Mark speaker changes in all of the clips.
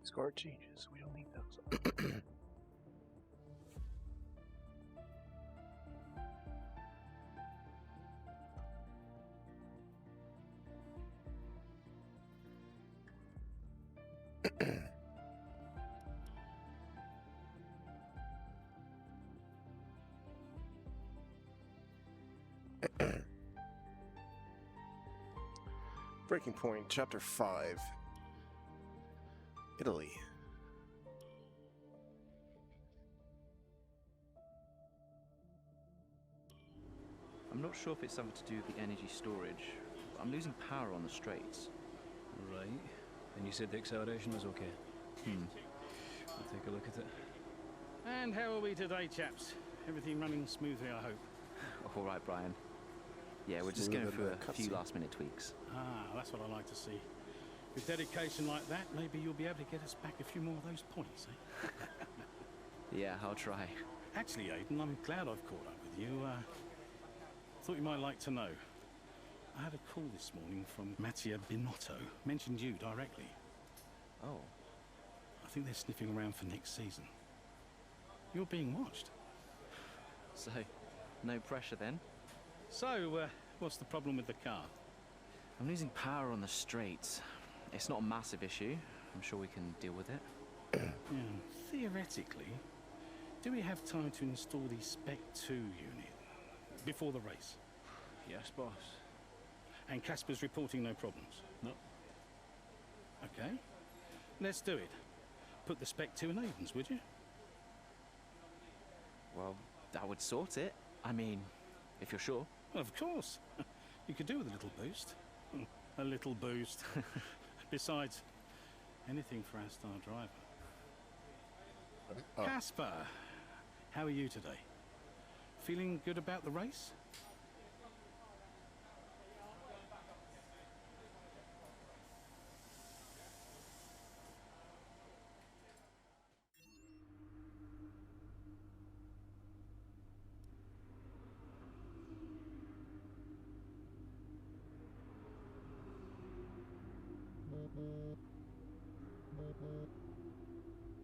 Speaker 1: Score changes. We don't need those. Breaking Point, Chapter 5. Italy.
Speaker 2: I'm not sure if it's something to do with the energy storage. I'm losing power on the straights.
Speaker 3: Right. And you said the acceleration was okay? I'll take a look at it.
Speaker 4: And how are we today, chaps? Everything running smoothly, I hope.
Speaker 2: All right, Brian. Yeah, we're just going through a few last-minute tweaks.
Speaker 4: Ah, that's what I like to see. With dedication like that, maybe you'll be able to get us back a few more of those points, eh?
Speaker 2: Yeah, I'll try.
Speaker 4: Actually, Aiden, I'm glad I've caught up with you. Thought you might like to know. I had a call this morning from Mattia Binotto. Mentioned you directly.
Speaker 2: Oh.
Speaker 4: I think they're sniffing around for next season. You're being watched.
Speaker 2: So, no pressure then?
Speaker 4: So, what's the problem with the car?
Speaker 2: I'm losing power on the straights. It's not a massive issue. I'm sure we can deal with it.
Speaker 4: Yeah, theoretically, do we have time to install the Spec 2 unit before the race?
Speaker 3: Yes, boss.
Speaker 4: And Casper's reporting no problems?
Speaker 3: No.
Speaker 4: Okay. Let's do it. Put the Spec 2 in Aiden's, would you?
Speaker 2: Well, that would sort it. I mean, if you're sure.
Speaker 4: Of course. You could do with a little boost. A little boost. Besides, anything for our star driver. Casper, how are you today? Feeling good about the race?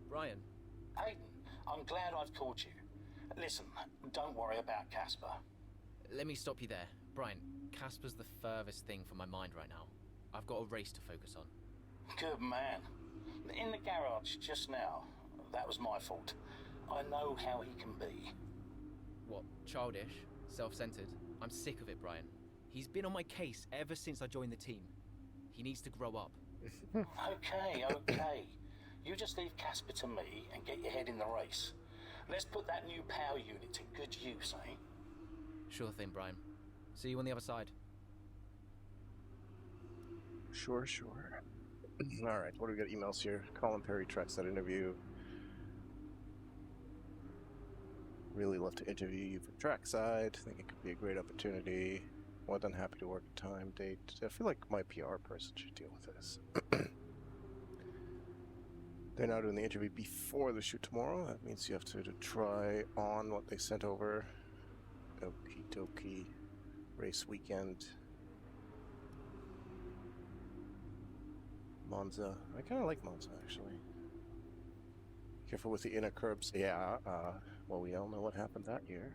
Speaker 5: Brian.
Speaker 6: Aiden, I'm glad I've called you. Listen, don't worry about Casper.
Speaker 5: Let me stop you there. Brian, Casper's the furthest thing from my mind right now. I've got a race to focus on.
Speaker 6: Good man. In the garage just now, that was my fault. I know how he can be.
Speaker 5: What, childish? Self-centered? I'm sick of it, Brian. He's been on my case ever since I joined the team. He needs to grow up.
Speaker 6: Okay. You just leave Casper to me and get your head in the race. Let's put that new power unit to good use, eh?
Speaker 5: Sure thing, Brian. See you on the other side.
Speaker 1: Sure. Alright, what do we got emails here? Colin Perry tracks that interview. Really love to interview you for trackside. Think it could be a great opportunity. More than happy to work a time, date. I feel like my PR person should deal with this. They're now doing the interview before the shoot tomorrow. That means you have to try on what they sent over. Okie dokie. Race weekend. Monza. I kind of like Monza, actually. Careful with the inner curbs. Yeah, well, we all know what happened that year.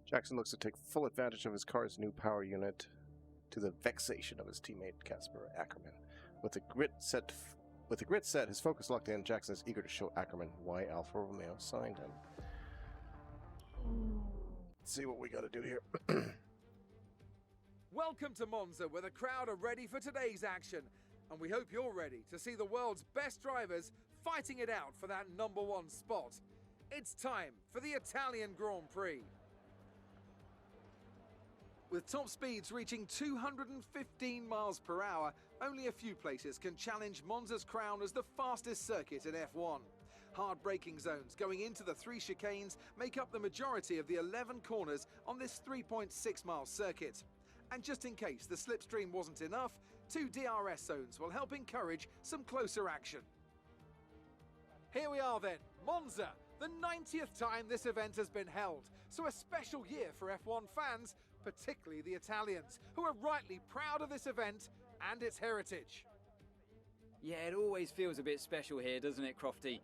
Speaker 1: Jackson looks to take full advantage of his car's new power unit to the vexation of his teammate Casper Akkerman. With the grid set, his focus locked in, Jackson is eager to show Akkerman why Alfa Romeo signed him. Let's see what we got to do here.
Speaker 7: Welcome to Monza, where the crowd are ready for today's action. And we hope you're ready to see the world's best drivers fighting it out for that #1 spot. It's time for the Italian Grand Prix. With top speeds reaching 215 miles per hour, only a few places can challenge Monza's crown as the fastest circuit in F1. Hard braking zones going into the 3 chicanes make up the majority of the 11 corners on this 3.6-mile circuit. And just in case the slipstream wasn't enough, 2 DRS zones will help encourage some closer action. Here we are then, Monza, the 90th time this event has been held, so a special year for F1 fans, particularly the Italians, who are rightly proud of this event and its heritage.
Speaker 8: Yeah, it always feels a bit special here, doesn't it, Crofty?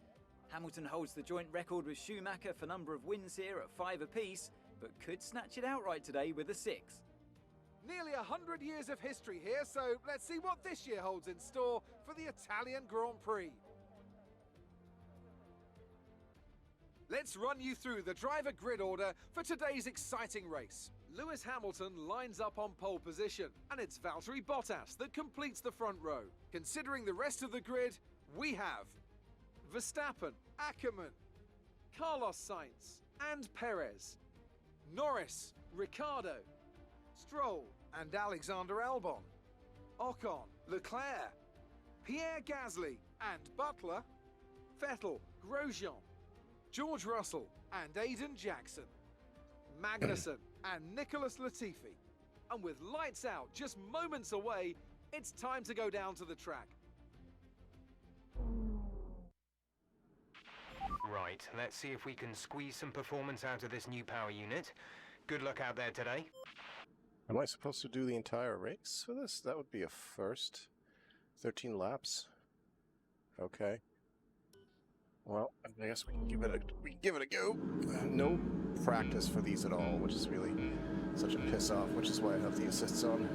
Speaker 8: Hamilton holds the joint record with Schumacher for number of wins here at 5 apiece, but could snatch it outright today with a 6.
Speaker 7: Nearly 100 years of history here, so let's see what this year holds in store for the Italian Grand Prix. Let's run you through the driver grid order for today's exciting race. Lewis Hamilton lines up on pole position, and it's Valtteri Bottas that completes the front row. Considering the rest of the grid, we have Verstappen, Akkerman, Carlos Sainz and Perez, Norris, Ricciardo, Stroll and Alexander Albon, Ocon, Leclerc, Pierre Gasly and Butler, Vettel, Grosjean, George Russell and Aiden Jackson, Magnussen and Nicholas Latifi. And with lights out just moments away, it's time to go down to the track.
Speaker 9: Right, let's see if we can squeeze some performance out of this new power unit. Good luck out there today.
Speaker 1: Am I supposed to do the entire race for this? That would be a first. 13 laps. Okay. Well, I guess we can give it a go. No practice for these at all, which is really such a piss off, which is why I have the assists on.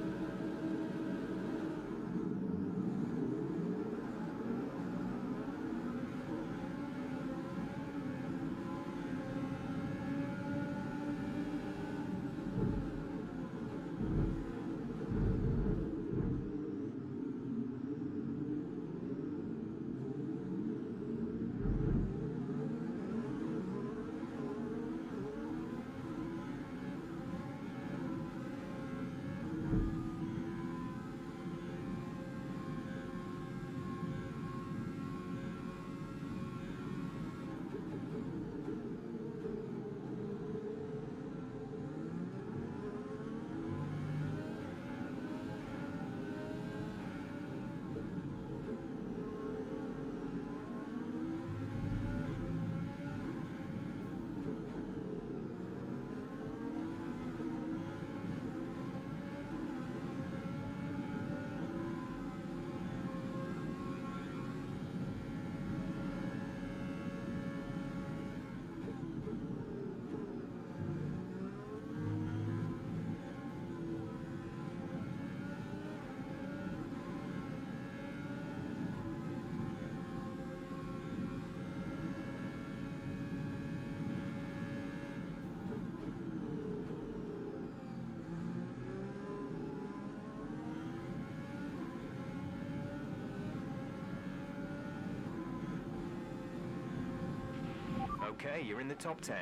Speaker 9: Okay, you're in the top 10.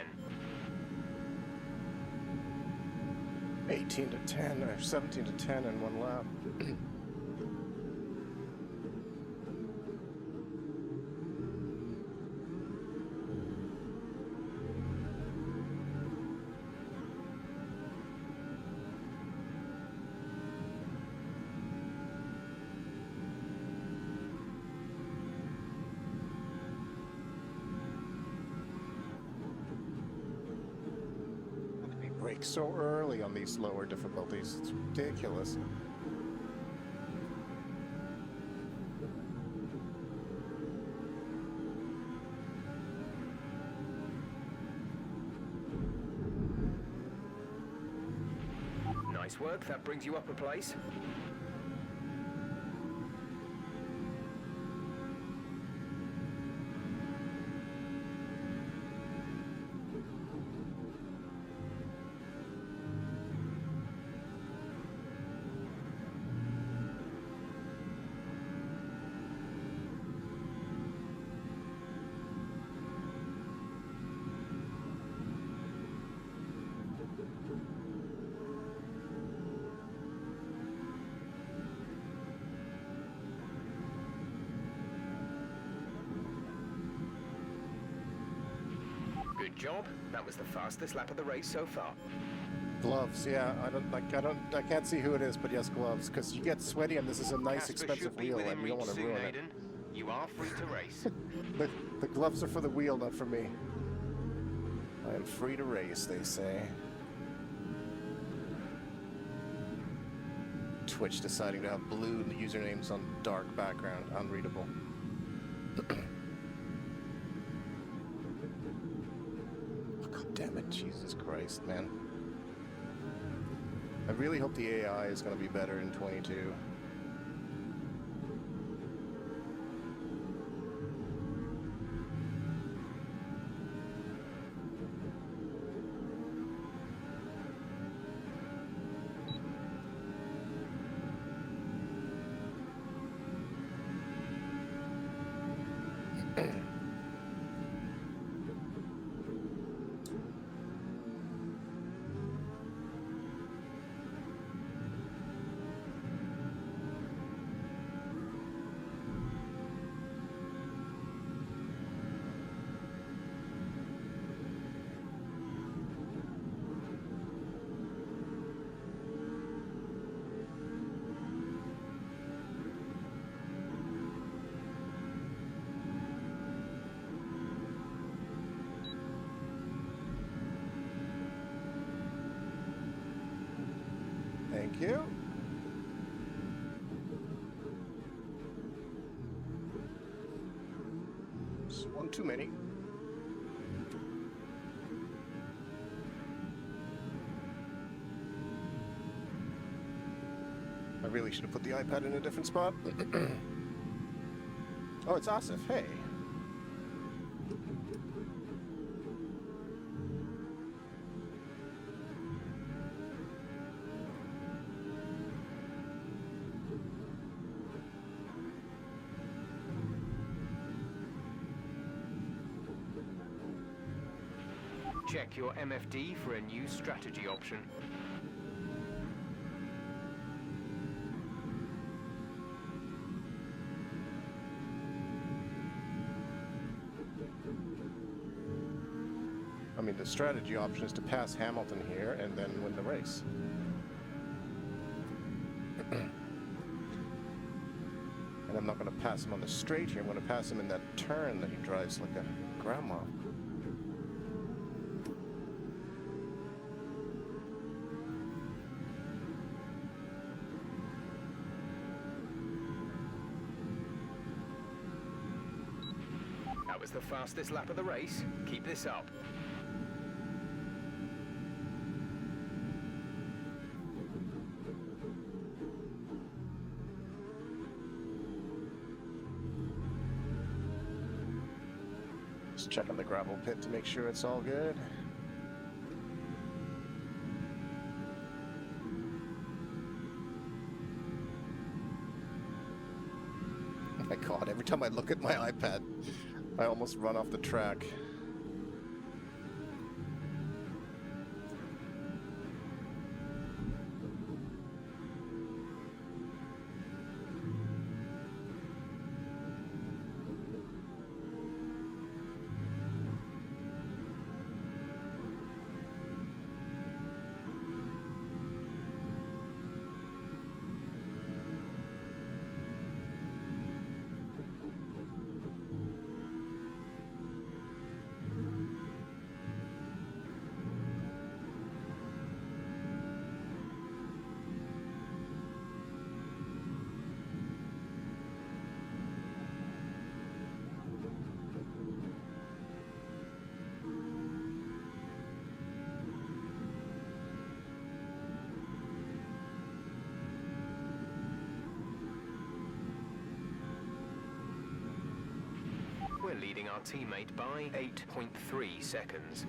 Speaker 1: 18 to 10, or 17 to 10 in one lap. Brake so early on these lower difficulties. It's ridiculous.
Speaker 9: Nice work, that brings you up a place. Good job. That was the fastest lap of the race so far.
Speaker 1: Gloves, yeah. I can't see who it is, but yes, gloves, because you get sweaty, and this is a nice,
Speaker 9: Casper
Speaker 1: expensive
Speaker 9: should be
Speaker 1: wheel,
Speaker 9: within
Speaker 1: and you don't
Speaker 9: reach
Speaker 1: want to
Speaker 9: soon,
Speaker 1: ruin it.
Speaker 9: Aiden. You are free to race.
Speaker 1: The gloves are for the wheel, not for me. I am free to race, they say. Twitch deciding to have blue usernames on dark background. Unreadable. God damn it, Jesus Christ, man. I really hope the AI is going to be better in 22. Thank you. It's one too many. I really should have put the iPad in a different spot. Oh, it's Asif. Hey.
Speaker 9: Check your MFD for a new strategy option.
Speaker 1: I mean, the strategy option is to pass Hamilton here and then win the race. And I'm not going to pass him on the straight here. I'm going to pass him in that turn that he drives like a grandma.
Speaker 9: That was the fastest lap of the race. Keep this up.
Speaker 1: Just checking the gravel pit to make sure it's all good. Oh my God, every time I look at my iPad, I almost run off the track.
Speaker 9: We're leading our teammate by 8.3 seconds.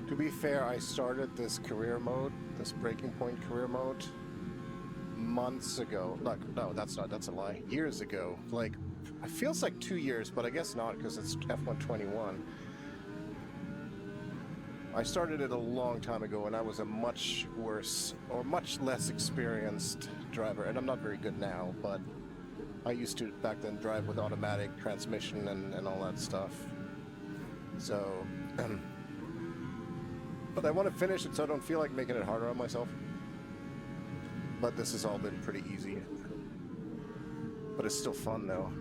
Speaker 1: To be fair, I started this career mode, this breaking point career mode, months ago. Like, no, that's a lie. Years ago. Like, it feels like 2 years, but I guess not because it's F1 21. I started it a long time ago, and I was a much worse or much less experienced driver, and I'm not very good now, but I used to back then drive with automatic transmission and all that stuff. So But I want to finish it so I don't feel like making it harder on myself. But this has all been pretty easy. But it's still fun though.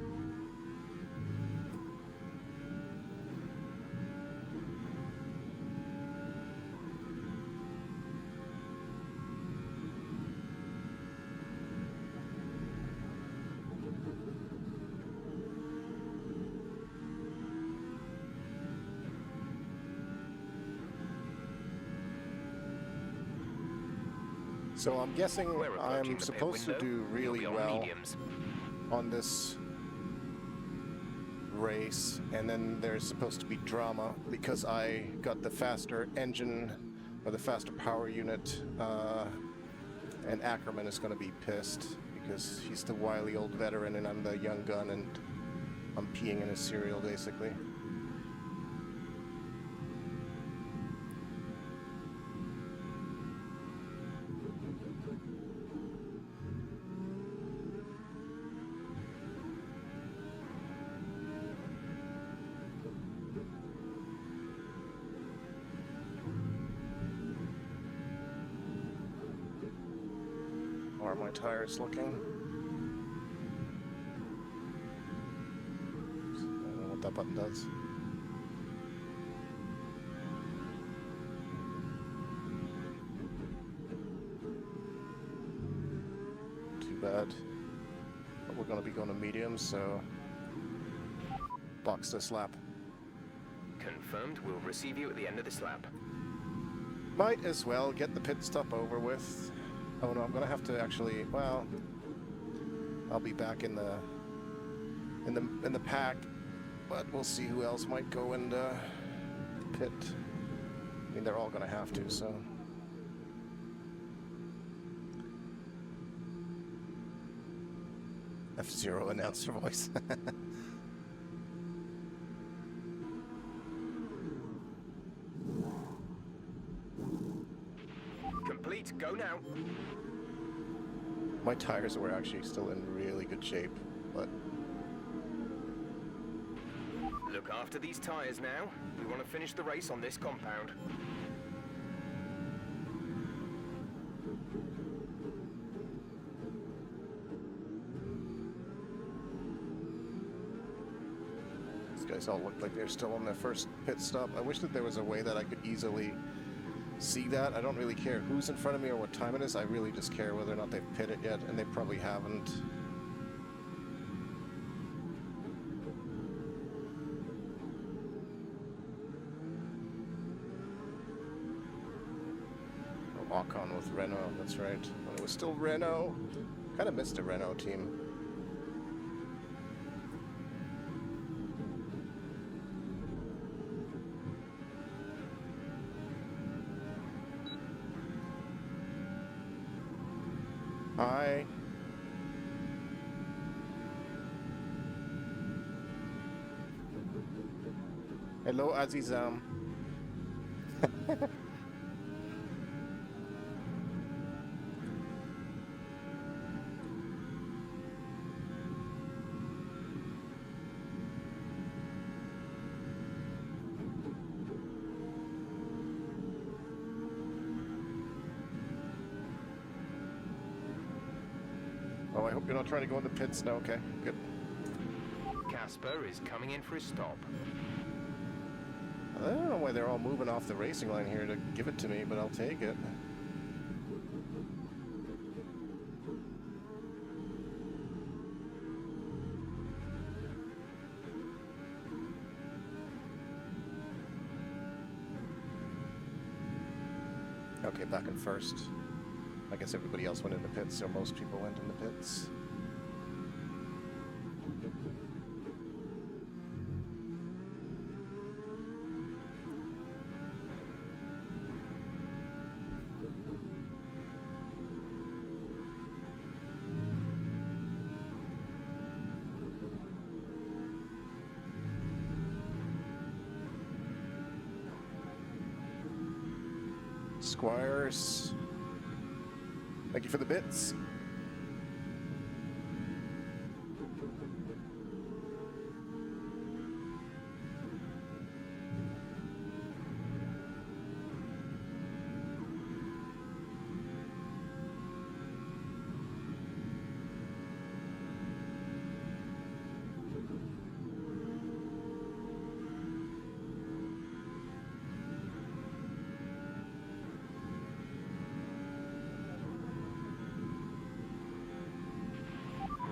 Speaker 1: So I'm guessing I'm supposed to do really well on this race, and then there's supposed to be drama because I got the faster engine or the faster power unit, and Akkerman is going to be pissed because he's the wily old veteran and I'm the young gun, and I'm peeing in his cereal basically. How are my tires looking? I don't know what that button does. Too bad. But we're going to be going to medium, so box this lap.
Speaker 9: Confirmed. We'll receive you at the end of this lap.
Speaker 1: Might as well get the pit stop over with. Oh no, I'm gonna have to actually. Well, I'll be back in the pack, but we'll see who else might go and pit. I mean, they're all gonna have to. So. F-Zero announcer voice.
Speaker 9: Complete. Go now.
Speaker 1: My tires were actually still in really good shape, but...
Speaker 9: Look after these tires now. We want to finish the race on this compound.
Speaker 1: These guys all look like they're still on their first pit stop. I wish that there was a way that I could easily see that. I don't really care who's in front of me or what time it is. I really just care whether or not they've pitted yet, and they probably haven't. Oh, Ocon with Renault, that's right. When it was still Renault. Kind of missed a Renault team. Hi. Hello, Azizam. Oh, I hope you're not trying to go in the pits now. Okay, good.
Speaker 9: Casper is coming in for his stop.
Speaker 1: I don't know why they're all moving off the racing line here to give it to me, but I'll take it. Okay, back in first. I guess everybody else went in the pits, or most people went in the pits. Squires. Thank you for the bits.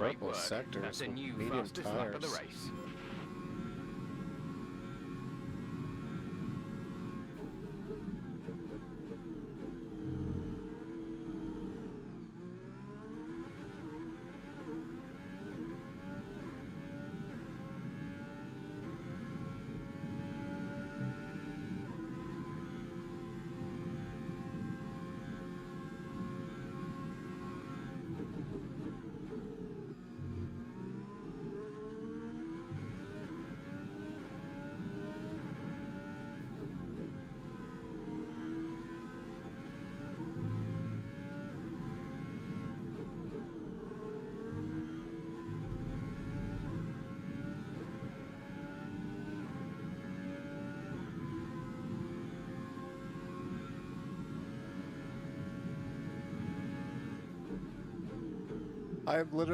Speaker 9: Great
Speaker 1: purple
Speaker 9: work.
Speaker 1: sectors
Speaker 9: That's a
Speaker 1: with
Speaker 9: new
Speaker 1: medium
Speaker 9: fastest lap of the
Speaker 1: tires.
Speaker 9: race.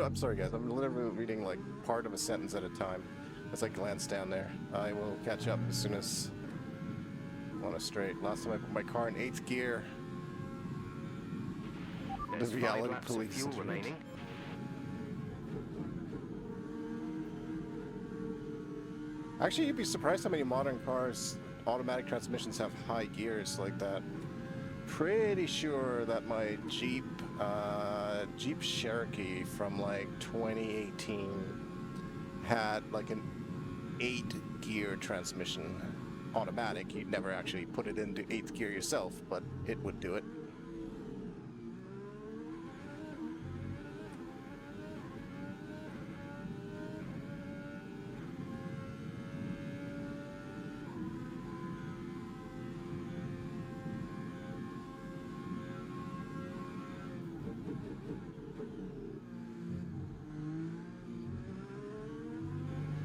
Speaker 1: I'm sorry guys, I'm literally reading like part of a sentence at a time as I glance down there. I will catch up as soon as I'm on a straight. Last time I put my car in 8th gear.
Speaker 9: There's
Speaker 1: The
Speaker 9: 5
Speaker 1: reality
Speaker 9: laps of
Speaker 1: police
Speaker 9: fuel
Speaker 1: intervened.
Speaker 9: remaining.
Speaker 1: Actually, you'd be surprised how many modern cars, automatic transmissions have high gears like that. Pretty sure that my Jeep Cherokee from like 2018 had like an 8-gear transmission, automatic. You'd never actually put it into 8th gear yourself, but it would do it.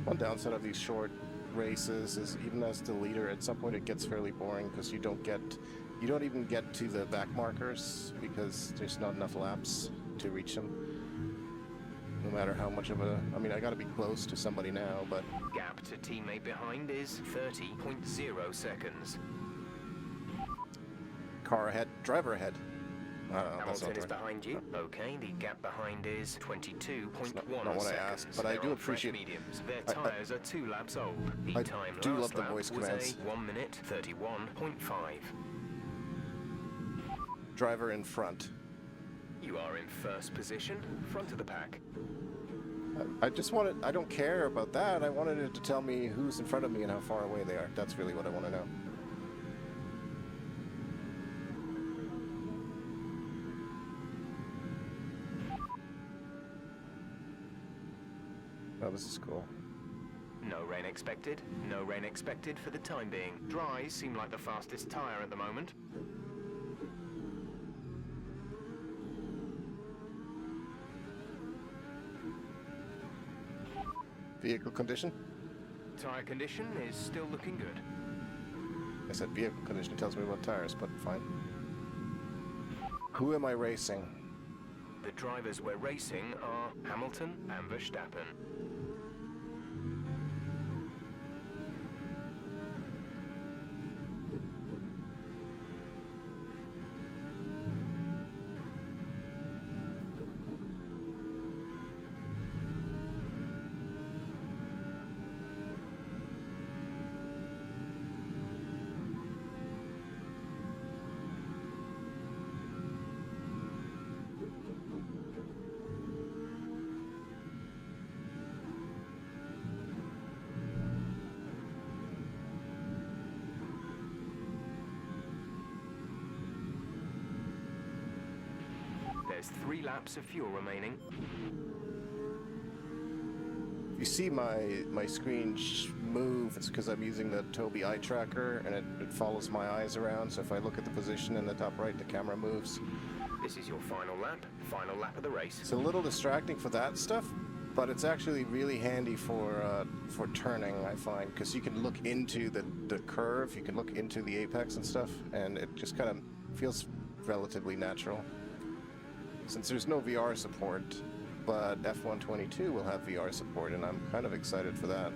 Speaker 1: One downside of these short races is even as the leader, at some point it gets fairly boring because you don't even get to the back markers because there's not enough laps to reach them. No matter how much of a, I mean, I gotta be close to somebody now, but
Speaker 9: Gap to teammate behind is 30.0 seconds.
Speaker 1: car ahead, driver ahead. I don't know, that's
Speaker 9: Hamilton
Speaker 1: not
Speaker 9: is
Speaker 1: the right.
Speaker 9: behind you. Okay, the gap behind is 22.1
Speaker 1: not what I
Speaker 9: seconds.
Speaker 1: asked, but I
Speaker 9: They're
Speaker 1: do
Speaker 9: on fresh
Speaker 1: appreciate-
Speaker 9: mediums. Their tyres are 2 laps old. The
Speaker 1: I
Speaker 9: time
Speaker 1: do
Speaker 9: last
Speaker 1: love the
Speaker 9: lap
Speaker 1: voice
Speaker 9: was
Speaker 1: commands.
Speaker 9: a 1 minute 31.5.
Speaker 1: Driver in front.
Speaker 9: You are in first position, front of the pack.
Speaker 1: I just wanted, I don't care about that. I wanted it to tell me who's in front of me and how far away they are. That's really what I want to know. Oh, this is cool.
Speaker 9: No rain expected. No rain expected for the time being. Dries seem like the fastest tyre at the moment.
Speaker 1: Vehicle condition?
Speaker 9: Tyre condition is still looking good.
Speaker 1: I said vehicle condition tells me what tires, but fine. Who am I racing?
Speaker 9: The drivers we're racing are Hamilton and Verstappen. There's 3 laps of fuel remaining.
Speaker 1: If you see my screen move, it's because I'm using the Tobii eye tracker and it follows my eyes around. So if I look at the position in the top right, the camera moves.
Speaker 9: This is your final lap of the race.
Speaker 1: It's a little distracting for that stuff, but it's actually really handy for turning, I find, because you can look into the curve, you can look into the apex and stuff, and it just kind of feels relatively natural. Since there's no VR support, but F1 22 will have VR support, and I'm kind of excited for that.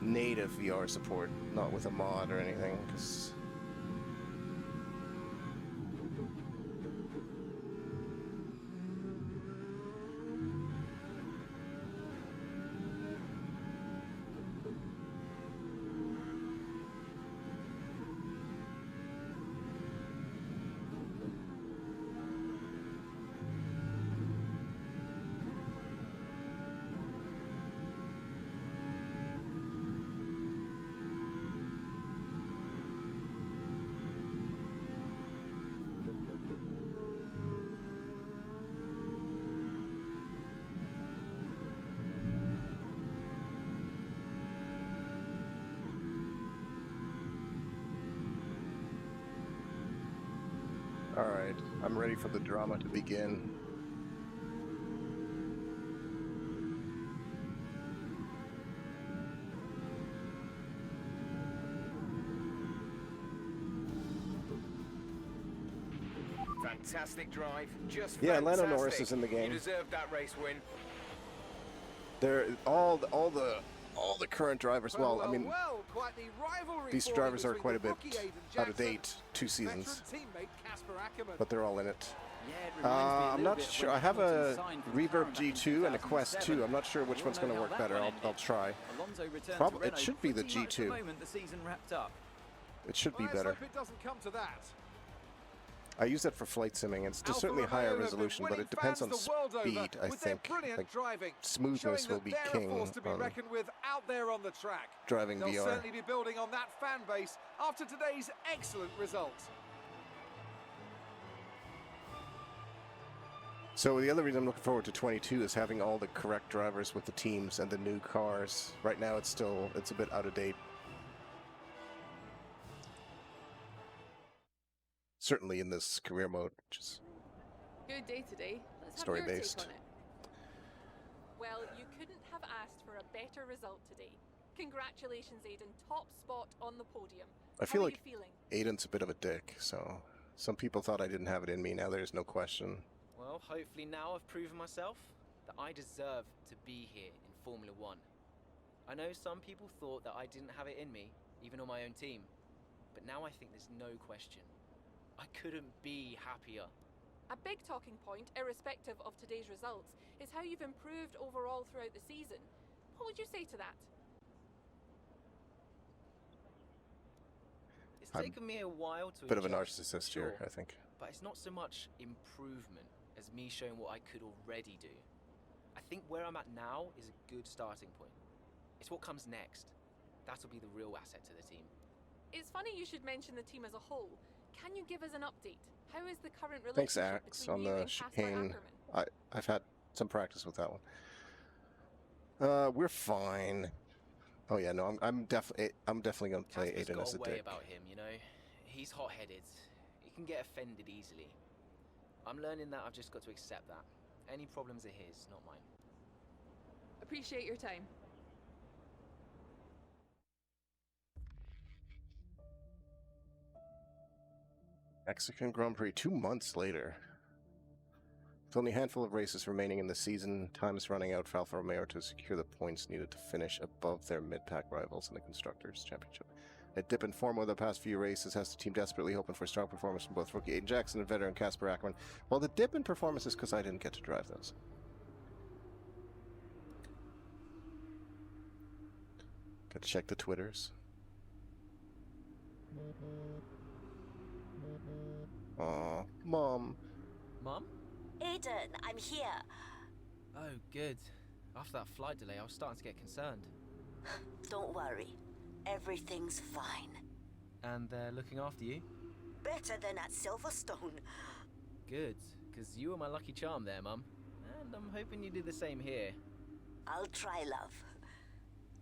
Speaker 1: Native VR support, not with a mod or anything, because Alright, I'm ready for the drama to begin.
Speaker 9: Fantastic drive. Just
Speaker 1: Yeah,
Speaker 9: fantastic.
Speaker 1: Lando Norris is in the game.
Speaker 9: You deserved that race win.
Speaker 1: They're all the current drivers. Well, I mean,
Speaker 7: quite the rivalry
Speaker 1: these
Speaker 7: forming
Speaker 1: drivers are
Speaker 7: between
Speaker 1: quite a
Speaker 7: the
Speaker 1: bit
Speaker 7: rookie Aiden
Speaker 1: out of
Speaker 7: Jackson,
Speaker 1: date. 2 seasons,
Speaker 7: veteran teammate Casper Akkerman.
Speaker 1: but they're all in it.
Speaker 8: Yeah, it reminds me a
Speaker 1: I'm
Speaker 8: little
Speaker 1: not
Speaker 8: bit of
Speaker 1: sure.
Speaker 8: when
Speaker 1: I have a
Speaker 8: Hamilton signed for
Speaker 1: Reverb
Speaker 8: McLaren back in
Speaker 1: G2 and a Quest
Speaker 8: 2007.
Speaker 1: 2. I'm not sure which
Speaker 8: We
Speaker 1: one's
Speaker 8: all
Speaker 1: going to
Speaker 8: know
Speaker 1: work
Speaker 8: how that
Speaker 1: better.
Speaker 8: one
Speaker 1: I'll
Speaker 8: ended.
Speaker 1: try.
Speaker 8: Alonso returned
Speaker 1: Prob-
Speaker 8: to
Speaker 1: it
Speaker 8: Renault
Speaker 1: should be the
Speaker 8: pretty much
Speaker 1: G2.
Speaker 8: the moment the season wrapped up.
Speaker 1: It should be
Speaker 7: Let's
Speaker 1: better.
Speaker 7: hope it doesn't come to that.
Speaker 1: I use it for flight simming. It's
Speaker 7: Alfa
Speaker 1: certainly
Speaker 7: Romeo
Speaker 1: higher
Speaker 7: have been
Speaker 1: resolution, but
Speaker 7: winning
Speaker 1: it depends on
Speaker 7: fans the world over
Speaker 1: speed, I
Speaker 7: with their
Speaker 1: think.
Speaker 7: brilliant
Speaker 1: Like,
Speaker 7: driving,
Speaker 1: smoothness
Speaker 7: showing
Speaker 1: will be
Speaker 7: that they're a
Speaker 1: king
Speaker 7: force to be
Speaker 1: on
Speaker 7: reckoned with out there on the track.
Speaker 1: driving
Speaker 7: They'll
Speaker 1: VR.
Speaker 7: certainly be building on that fan base after today's excellent result.
Speaker 1: So the other reason I'm looking forward to 22 is having all the correct drivers with the teams and the new cars. Right now it's a bit out of date. Certainly in this career mode, which is
Speaker 10: Good day today. Let's have
Speaker 1: Story-based.
Speaker 10: your take on it. Well, you couldn't have asked for a better result today. Congratulations, Aiden. Top spot on the podium.
Speaker 1: I feel
Speaker 10: How
Speaker 1: like
Speaker 10: are you feeling?
Speaker 1: Aiden's a bit of a dick, so some people thought I didn't have it in me. Now there's no question.
Speaker 5: Well, hopefully now I've proven myself that I deserve to be here in Formula One. I know some people thought that I didn't have it in me, even on my own team. But now I think there's no question. I couldn't be happier.
Speaker 10: A big talking point, irrespective of today's results, is how you've improved overall throughout the season. What would you say to that?
Speaker 5: It's
Speaker 1: I'm
Speaker 5: taken me a while to
Speaker 1: Bit of a
Speaker 5: adjust,
Speaker 1: narcissist
Speaker 5: sure,
Speaker 1: here, I think.
Speaker 5: but it's not so much improvement as me showing what I could already do. I think where I'm at now is a good starting point. It's what comes next. That'll be the real asset to the team.
Speaker 10: It's funny you should mention the team as a whole. Can you give us an update? How is the current
Speaker 1: Thanks,
Speaker 10: relationship
Speaker 1: Axe,
Speaker 10: between
Speaker 1: on
Speaker 10: you
Speaker 1: the
Speaker 10: and Casper
Speaker 1: chicane.
Speaker 10: Akkerman?
Speaker 1: I've had some practice with that one. We're fine. Oh yeah, no, I'm definitely gonna play
Speaker 5: Casper's
Speaker 1: Aiden
Speaker 5: got
Speaker 1: as
Speaker 5: a
Speaker 1: a
Speaker 5: way
Speaker 1: dick.
Speaker 5: about him, you know. He's hot-headed. He can get offended easily. I'm learning that I've just got to accept that. Any problems are his, not mine.
Speaker 10: Appreciate your time.
Speaker 1: Mexican Grand Prix 2 months later. With only a handful of races remaining in the season, time is running out for Alfa Romeo to secure the points needed to finish above their mid-pack rivals in the Constructors' Championship. A dip in form over the past few races has the team desperately hoping for strong performance from both rookie Aiden Jackson and veteran Casper Akkerman. Well, the dip in performance is because I didn't get to drive those. Got to check the Twitters. Aw, Mom.
Speaker 5: Mum?
Speaker 11: Aiden, I'm here.
Speaker 5: Oh, good. After that flight delay, I was starting to get concerned.
Speaker 11: Don't worry. Everything's fine.
Speaker 5: And they're looking after you?
Speaker 11: Better than at Silverstone.
Speaker 5: Good, because you were my lucky charm there, Mum. And I'm hoping you do the same here.
Speaker 11: I'll try, love.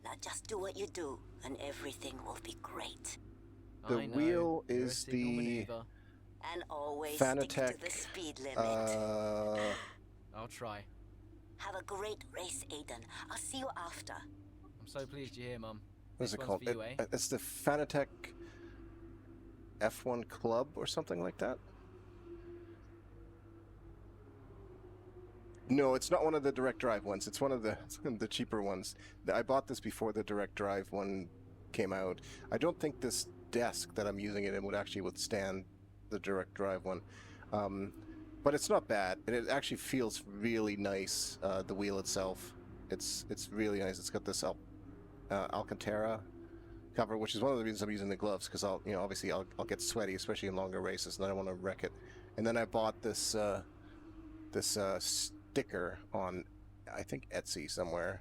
Speaker 11: Now just do what you do, and everything will be great.
Speaker 1: The
Speaker 5: I know,
Speaker 1: wheel
Speaker 5: you're a
Speaker 1: is
Speaker 5: signal
Speaker 1: the
Speaker 5: maneuver.
Speaker 11: And always stick
Speaker 1: Fanatec,
Speaker 11: to the speed limit.
Speaker 5: I'll try.
Speaker 11: Have a great race, Aiden. I'll see you after.
Speaker 5: I'm so pleased you're here, Mum.
Speaker 1: What's
Speaker 5: This
Speaker 1: it
Speaker 5: one's
Speaker 1: called?
Speaker 5: for you, eh?
Speaker 1: It's the Fanatec F1 Club or something like that? No, it's not one of the direct drive ones. It's one of the cheaper ones. I bought this before the direct drive one came out. I don't think this desk that I'm using it in would actually withstand the direct drive one. But it's not bad, and it actually feels really nice. The wheel itself, it's really nice. It's got this Alcantara cover, which is one of the reasons I'm using the gloves, because obviously I'll get sweaty, especially in longer races, and I don't want to wreck it. And then I bought this sticker on, I think, Etsy somewhere.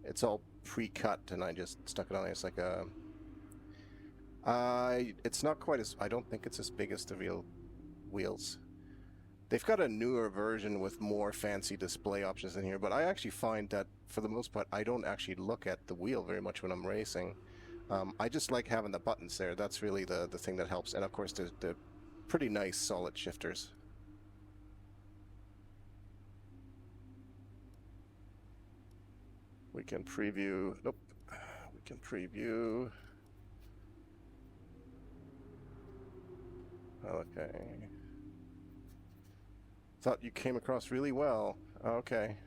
Speaker 1: It's all pre-cut, and I just stuck it on. It's like a. It's not quite as. I don't think it's as big as the real wheels. They've got a newer version with more fancy display options in here, but I actually find that for the most part, I don't actually look at the wheel very much when I'm racing. I just like having the buttons there. That's really the thing that helps. And of course, the pretty nice, solid shifters. We can preview. Nope. We can preview. Okay. Thought you came across really well. Okay.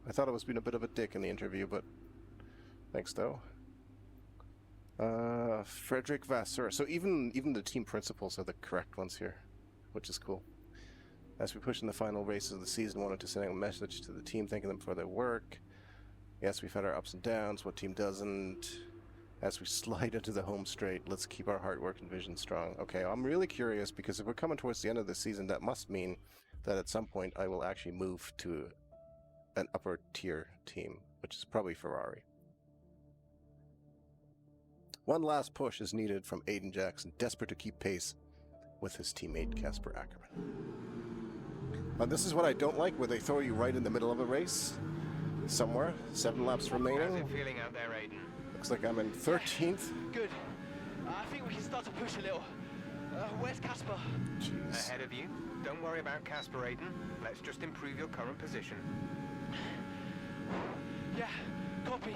Speaker 1: I thought I was being a bit of a dick in the interview, but thanks though. Frederick Vasseur. So even the team principals are the correct ones here, which is cool. As we push in the final races of the season, wanted to send a message to the team, thanking them for their work. Yes, we've had our ups and downs. What team doesn't? As we slide into the home straight, let's keep our hard work and vision strong. Okay, I'm really curious because if we're coming towards the end of the season, that must mean that at some point I will actually move to an upper tier team, which is probably Ferrari. One last push is needed from Aiden Jackson, desperate to keep pace with his teammate Casper Akkerman. Now, this is what I don't like, where they throw you right in the middle of a race, somewhere, 7 laps remaining.
Speaker 9: How's it feeling out there, Aiden?
Speaker 1: Looks like I'm in 13th.
Speaker 12: Good. I think we can start to push a little. Where's Casper?
Speaker 1: Jeez.
Speaker 9: Ahead of you. Don't worry about Casper, Aiden. Let's just improve your current position.
Speaker 12: Yeah, copy.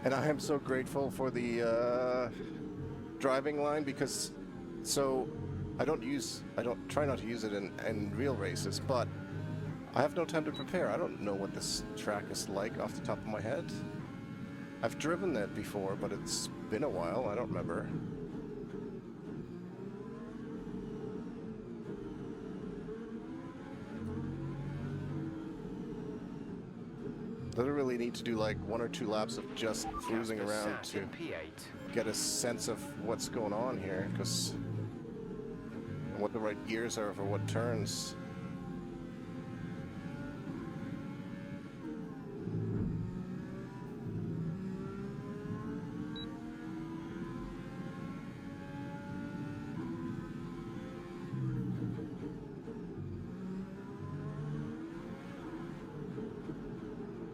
Speaker 1: And I am so grateful for the driving line because I don't try not to use it in real races, but I have no time to prepare. I don't know what this track is like off the top of my head. I've driven that before, but it's been a while. I don't remember. Literally need to do like 1 or 2 laps of just cruising around to get a sense of what's going on here, because what the right gears are for what turns.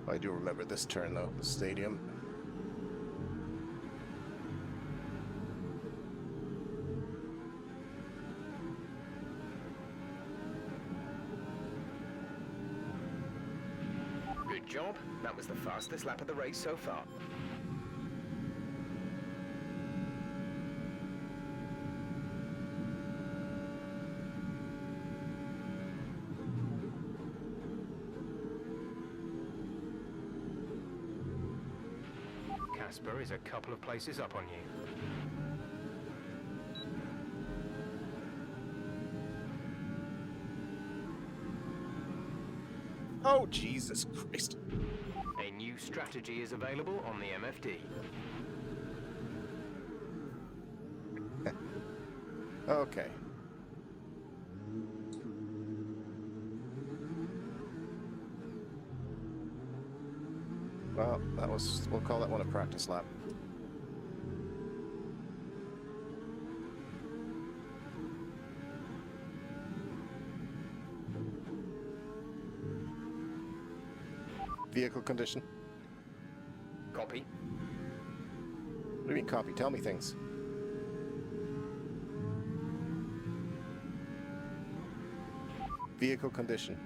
Speaker 1: I do remember this turn though, the stadium.
Speaker 9: Good job. That was the fastest lap of the race so far. Casper is a couple of places up on you.
Speaker 1: Oh, Jesus Christ.
Speaker 9: A new strategy is available on the MFD.
Speaker 1: Okay. Well, we'll call that one a practice lap. Vehicle condition.
Speaker 9: Copy.
Speaker 1: What do you mean copy? Tell me things. Vehicle condition.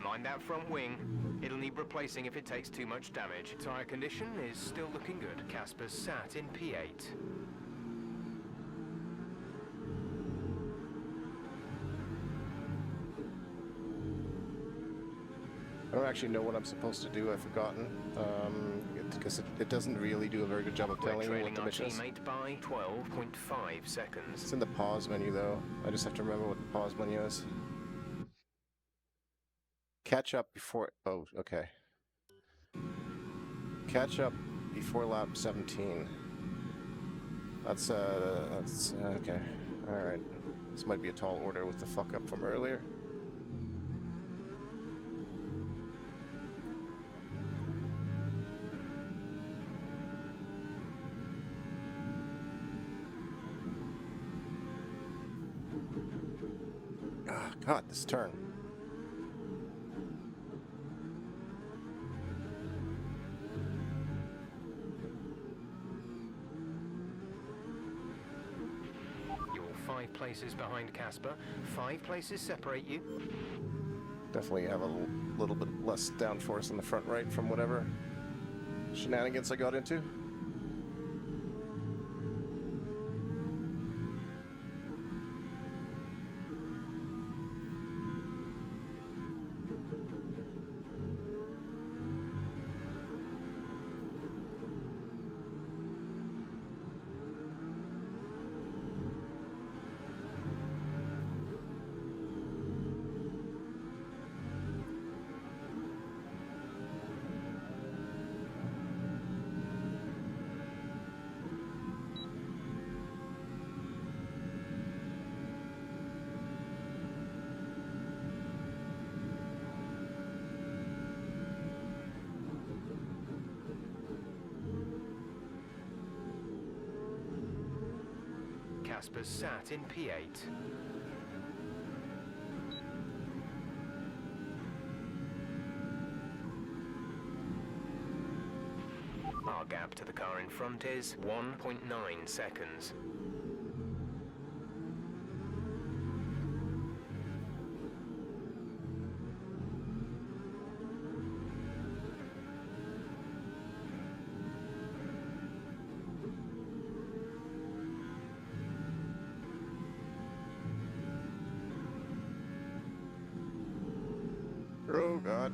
Speaker 9: Mind that front wing. It'll need replacing if it takes too much damage. Tire condition is still looking good. Casper's sat in P8.
Speaker 1: I don't actually know what I'm supposed to do. I've forgotten. Because it doesn't really do a very good job of telling me what the mission is.
Speaker 9: Teammate by 12.5 seconds.
Speaker 1: It's in the pause menu though. I just have to remember what the pause menu is. Catch up before... Oh, okay. Catch up before lap 17. That's okay. Alright. This might be a tall order with the fuck up from earlier. Oh, God, this turn.
Speaker 9: places behind Casper. 5 places separate you.
Speaker 1: Definitely have a little bit less downforce in the front right from whatever shenanigans I got into.
Speaker 9: Casper's sat in P8. Our gap to the car in front is 1.9 seconds.
Speaker 1: Oh God.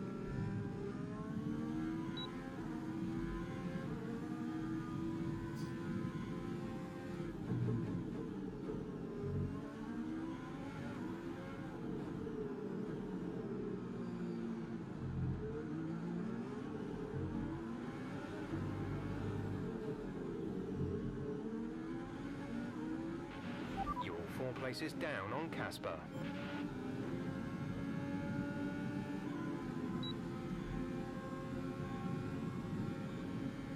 Speaker 9: You're 4 places down on Casper.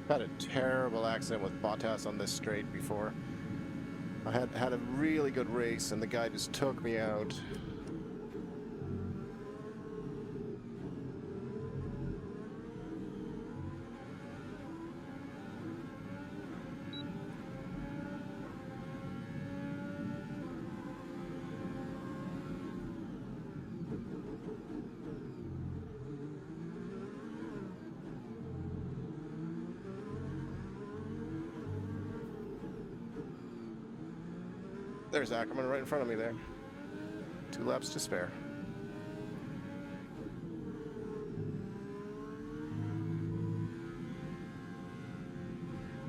Speaker 1: Had a terrible accident with Bottas on this straight before. I had a really good race and the guy just took me out. There's Akkerman right in front of me there. 2 laps to spare.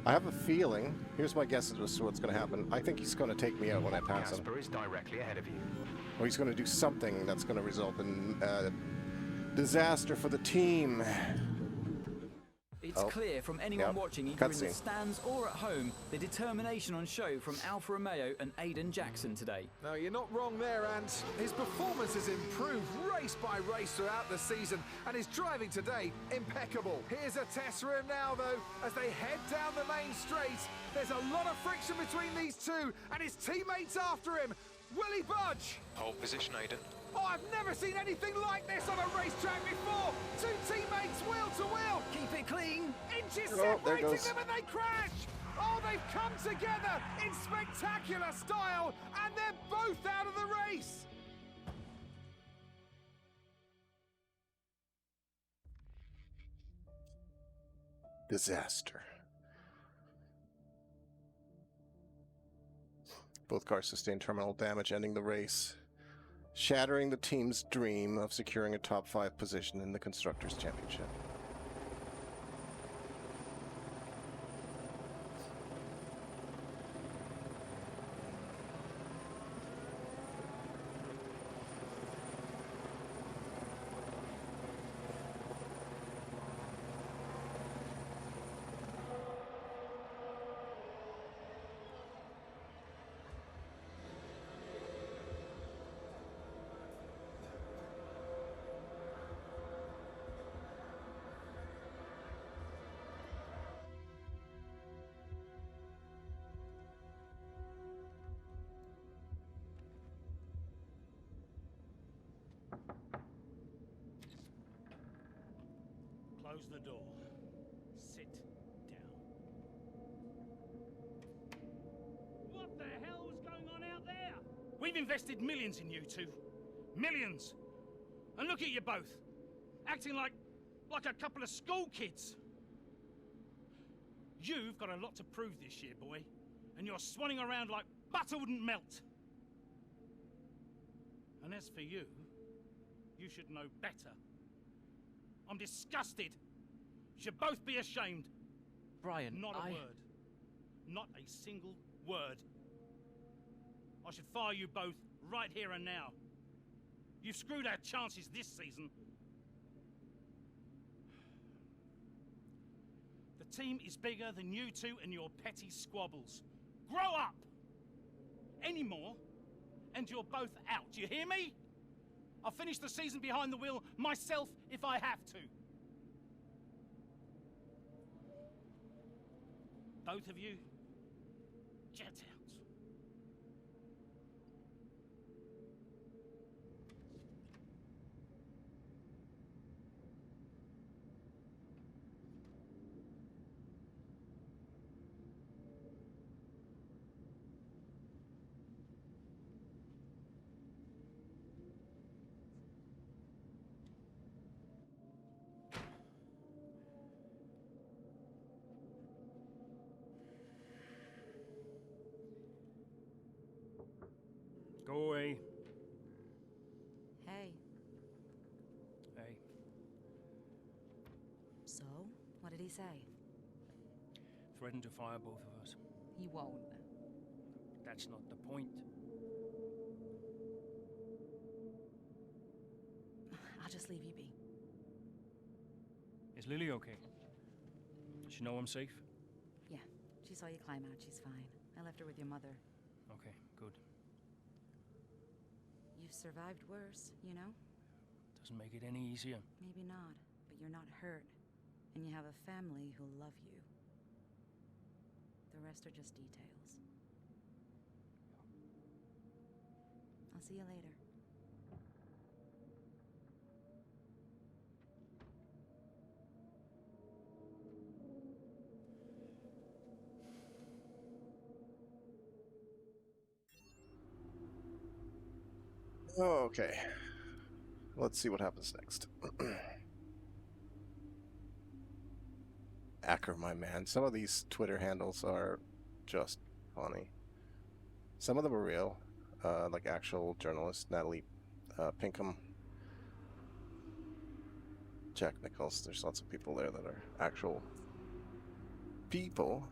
Speaker 1: I have a feeling, here's my guess as to what's going to happen. I think he's going to take me out when I pass him.
Speaker 9: Casper is directly ahead of you.
Speaker 1: Or he's going to do something that's going to result in disaster for the team.
Speaker 8: It's clear from anyone watching, either in the stands or at home, the determination on show from Alfa Romeo and Aiden Jackson today.
Speaker 7: No, you're not wrong there, Ant. His performance has improved race by race throughout the season, and his driving today, impeccable. Here's a test for him now, though, as they head down the main straight. There's a lot of friction between these two, and his teammates after him. Will he budge?
Speaker 13: Hold position, Aiden.
Speaker 7: Oh, I've never seen anything like this on a racetrack before! 2 teammates wheel to wheel!
Speaker 8: Keep it clean!
Speaker 7: Inches
Speaker 1: there
Speaker 7: separating
Speaker 1: goes.
Speaker 7: them and they crash! Oh, they've come together in spectacular style, and they're both out of the race!
Speaker 1: Disaster. Both cars sustained terminal damage, ending the race, shattering the team's dream of securing a top 5 position in the Constructors' Championship.
Speaker 4: Close the door. Sit down. What the hell was going on out there? We We've invested millions in you two. Millions. And look at you both. Acting like a couple of school kids. You've got a lot to prove this year, boy. And you're swanning around like butter wouldn't melt. And as for you, you should know better. I'm disgusted. You should both be ashamed.
Speaker 2: Brian,
Speaker 4: Not a word. Not a single word. I should fire you both right here and now. You've screwed our chances this season. The team is bigger than you two and your petty squabbles. Grow up! Any more, and you're both out. You hear me? I'll finish the season behind the wheel myself if I have to. Both of you, jet out.
Speaker 3: Go away.
Speaker 13: Hey.
Speaker 3: Hey.
Speaker 13: So, what did he say?
Speaker 3: Threatened to fire both of us.
Speaker 13: He won't.
Speaker 3: That's not the point.
Speaker 13: I'll just leave you be.
Speaker 3: Is Lily okay? Does she know I'm safe?
Speaker 13: Yeah, she saw you climb out. She's fine. I left her with your mother.
Speaker 3: Okay, good.
Speaker 13: You've survived worse, you know?
Speaker 3: Doesn't make it any easier.
Speaker 13: Maybe not, but you're not hurt. And you have a family who love you. The rest are just details. I'll see you later.
Speaker 1: Okay. Let's see what happens next. Acker, my man. Some of these Twitter handles are just funny. Some of them are real, like actual journalists, Natalie Pinkham, Jack Nichols. There's lots of people there that are actual people.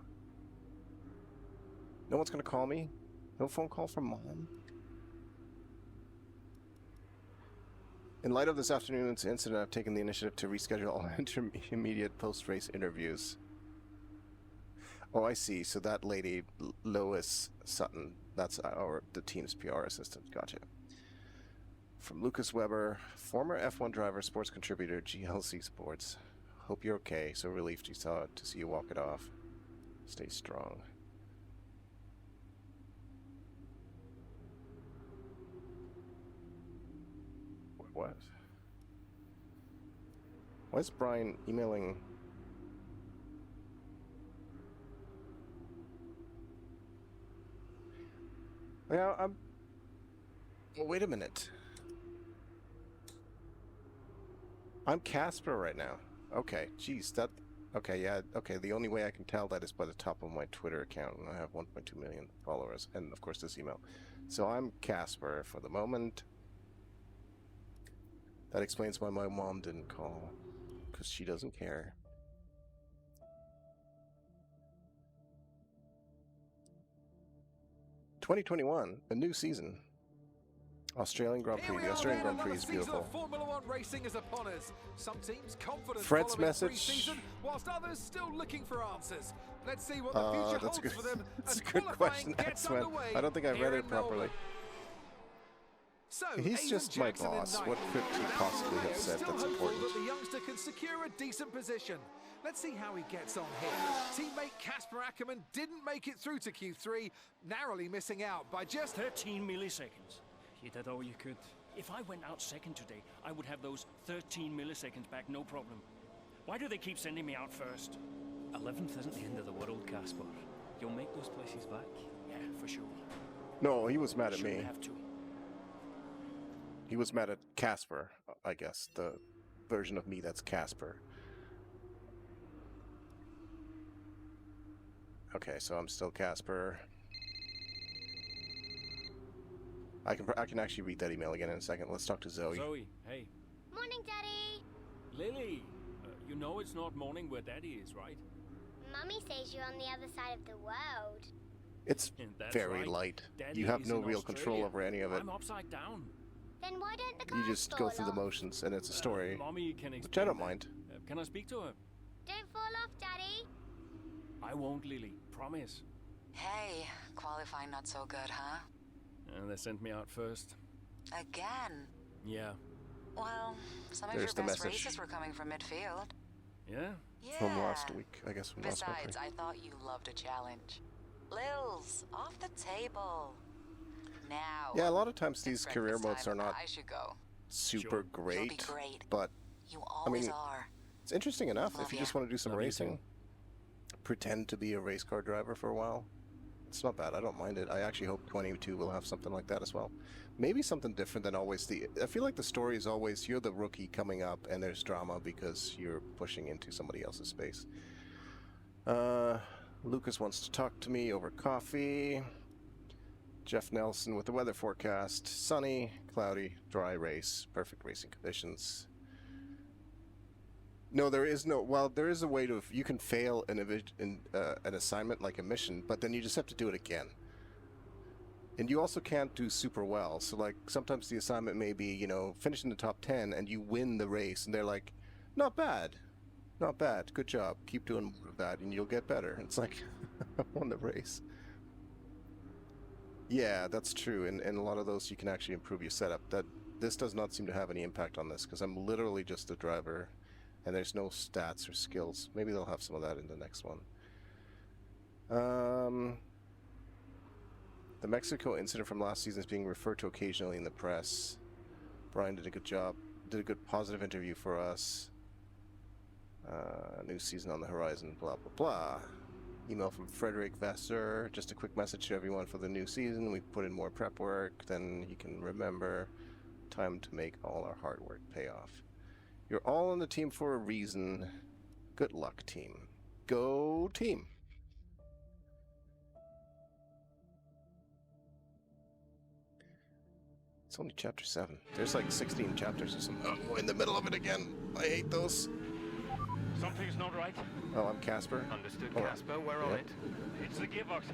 Speaker 1: No one's gonna call me? No phone call from Mom? In light of this afternoon's incident, I've taken the initiative to reschedule all intermediate post-race interviews. Oh, I see. So that lady, Lois Sutton, that's the team's PR assistant. Gotcha. From Lucas Weber, former F1 driver, sports contributor, GLC Sports. Hope you're okay. So relieved to see you walk it off. Stay strong. What? Why is Brian emailing? Yeah, I'm... Well, wait a minute. I'm Casper right now. Okay, geez, that... Okay, yeah, okay, the only way I can tell that is by the top of my Twitter account, and I have 1.2 million followers, and of course this email. So I'm Casper for the moment. That explains why my mom didn't call, because she doesn't care. '2021, a new season. Australian Grand Prix. The Australian Grand Prix is beautiful.
Speaker 7: Formula One racing is upon us. Some teams confident
Speaker 1: Fred's
Speaker 7: following
Speaker 1: message.
Speaker 7: pre-season, whilst others still looking for answers. Let's see what the future
Speaker 1: That's
Speaker 7: holds for them
Speaker 1: that's
Speaker 7: as
Speaker 1: a good
Speaker 7: qualifying
Speaker 1: question,
Speaker 7: gets
Speaker 1: X-Men.
Speaker 7: underway
Speaker 1: I don't think I
Speaker 7: here
Speaker 1: read
Speaker 7: in
Speaker 1: it properly.
Speaker 7: Melbourne. So,
Speaker 1: He's
Speaker 7: Aiden
Speaker 1: just my
Speaker 7: Jackson in
Speaker 1: boss.
Speaker 7: ninth.
Speaker 1: What could he
Speaker 7: And
Speaker 1: possibly
Speaker 7: Alfa
Speaker 1: have
Speaker 7: Romeo
Speaker 1: said
Speaker 7: still
Speaker 1: that's
Speaker 7: hopeful
Speaker 1: important?
Speaker 7: that the youngster can secure a decent position. Let's see how he gets on here. Teammate Casper Akkerman didn't make it through to Q3, narrowly missing out by just
Speaker 3: 13 milliseconds. You did all you could. If I went out second today, I would have those 13 milliseconds back, no problem. Why do they keep sending me out first?
Speaker 14: 11th isn't the end of the world, Casper. You'll make those places back.
Speaker 3: Yeah, for sure.
Speaker 1: No, he was mad at
Speaker 3: Sure
Speaker 1: me.
Speaker 3: have to.
Speaker 1: He was mad at Casper, I guess. The version of me that's Casper. Okay, so I'm still Casper. I can actually read that email again in a second. Let's talk to Zoe.
Speaker 3: Zoe, hey.
Speaker 15: Morning, Daddy.
Speaker 3: Lily, you know it's not morning where Daddy is, right?
Speaker 15: Mummy says you're on the other side of the world.
Speaker 1: It's
Speaker 3: That's
Speaker 1: very
Speaker 3: right.
Speaker 1: light.
Speaker 3: Daddy
Speaker 1: You have
Speaker 3: is
Speaker 1: no
Speaker 3: in
Speaker 1: real
Speaker 3: Australia.
Speaker 1: control over any of it.
Speaker 3: I'm upside down.
Speaker 15: Then why don't the cars
Speaker 1: You just go through the motions, and it's a story,
Speaker 3: Mommy can
Speaker 1: which
Speaker 3: explain
Speaker 1: I don't
Speaker 3: that.
Speaker 1: mind.
Speaker 3: Can I speak to her?
Speaker 15: Don't fall off, Daddy.
Speaker 3: I won't, Lily. Promise.
Speaker 16: Hey, qualifying not so good, huh?
Speaker 3: They sent me out first.
Speaker 16: Again?
Speaker 3: Yeah.
Speaker 16: Well, some
Speaker 1: There's
Speaker 16: of
Speaker 1: the
Speaker 16: your best
Speaker 1: message.
Speaker 16: races were coming from midfield.
Speaker 3: Yeah?
Speaker 1: From last week, I guess. From last
Speaker 16: Besides,
Speaker 1: week.
Speaker 16: I thought you loved a challenge. Lils, off the table. Now.
Speaker 1: Yeah, a lot of times these
Speaker 16: it's
Speaker 1: career
Speaker 16: breakfast
Speaker 1: modes
Speaker 16: time.
Speaker 1: are not
Speaker 16: I should go.
Speaker 1: super
Speaker 16: You'll be
Speaker 1: great,
Speaker 16: great.
Speaker 1: but
Speaker 16: You
Speaker 1: I
Speaker 16: always
Speaker 1: mean,
Speaker 16: are.
Speaker 1: it's interesting enough
Speaker 16: Love
Speaker 1: if you
Speaker 16: ya.
Speaker 1: just want to do some
Speaker 3: Love you
Speaker 1: racing.
Speaker 3: too.
Speaker 1: Pretend to be a race car driver for a while. It's not bad. I don't mind it. I actually hope 22 will have something like that as well. Maybe something different than always I feel like the story is always you're the rookie coming up and there's drama because you're pushing into somebody else's space. Lucas wants to talk to me over coffee. Jeff Nelson with the weather forecast. Sunny, cloudy, dry race. Perfect racing conditions. No, there is no. Well, there is a way to. You can fail an assignment like a mission, but then you just have to do it again. And you also can't do super well. So, like, sometimes the assignment may be, you know, finish in the top 10 and you win the race, and they're like, not bad, not bad, good job, keep doing more of that, and you'll get better. It's like, I won the race. Yeah, that's true. And a lot of those you can actually improve your setup. This does not seem to have any impact on this because I'm literally just a driver. And there's no stats or skills. Maybe they'll have some of that in the next one. The Mexico incident from last season is being referred to occasionally in the press. Brian did a good job. Did a good positive interview for us. New season on the horizon. Blah, blah, blah. Email from Frederick Vesser. Just a quick message to everyone for the new season. We've put in more prep work than you can remember. Time to make all our hard work pay off. You're all on the team for a reason. Good luck, team. Go, team. It's only chapter 7. There's like 16 chapters or something. Oh, in the middle of it again. I hate those.
Speaker 3: Something's not right.
Speaker 1: Oh, I'm Casper.
Speaker 9: Understood,
Speaker 1: Oh,
Speaker 9: Casper. We're on
Speaker 1: yep.
Speaker 9: it.
Speaker 3: It's the gearbox.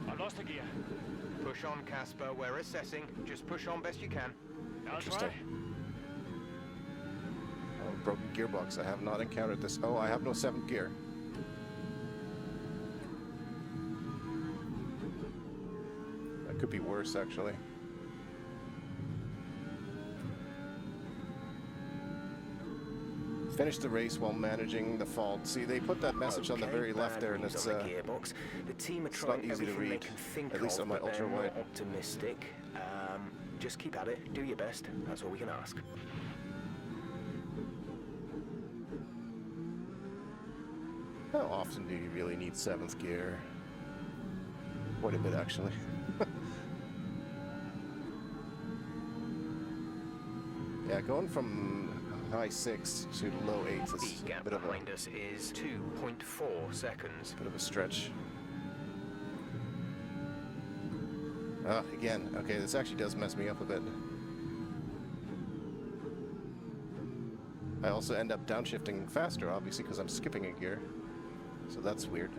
Speaker 3: I lost the gear.
Speaker 9: Push on, Casper. We're assessing. Just push on best you can.
Speaker 3: I'll
Speaker 1: Interesting.
Speaker 3: try.
Speaker 1: Oh, broken gearbox. I have not encountered this. Oh, I have no 7th gear. That could be worse, actually. Finish the race while managing the fault. See, they put that message on the very left there, and it's
Speaker 17: on the gearbox. The team are
Speaker 1: it's
Speaker 17: trying
Speaker 1: not easy to
Speaker 17: everything they
Speaker 1: read,
Speaker 17: can think
Speaker 1: at least
Speaker 17: of,
Speaker 1: on my
Speaker 17: but they're
Speaker 1: ultra-wide.
Speaker 17: not optimistic. Just keep at it. Do your best. That's all we can ask.
Speaker 1: How often do you really need 7th gear? Quite a bit, actually. Yeah, going from high 6 to low 8 is
Speaker 17: The
Speaker 1: a
Speaker 17: gap
Speaker 1: bit of
Speaker 17: behind us is 2.4 seconds.
Speaker 1: Bit of a stretch. Again, okay, this actually does mess me up a bit. I also end up downshifting faster, obviously, because I'm skipping a gear. So that's weird.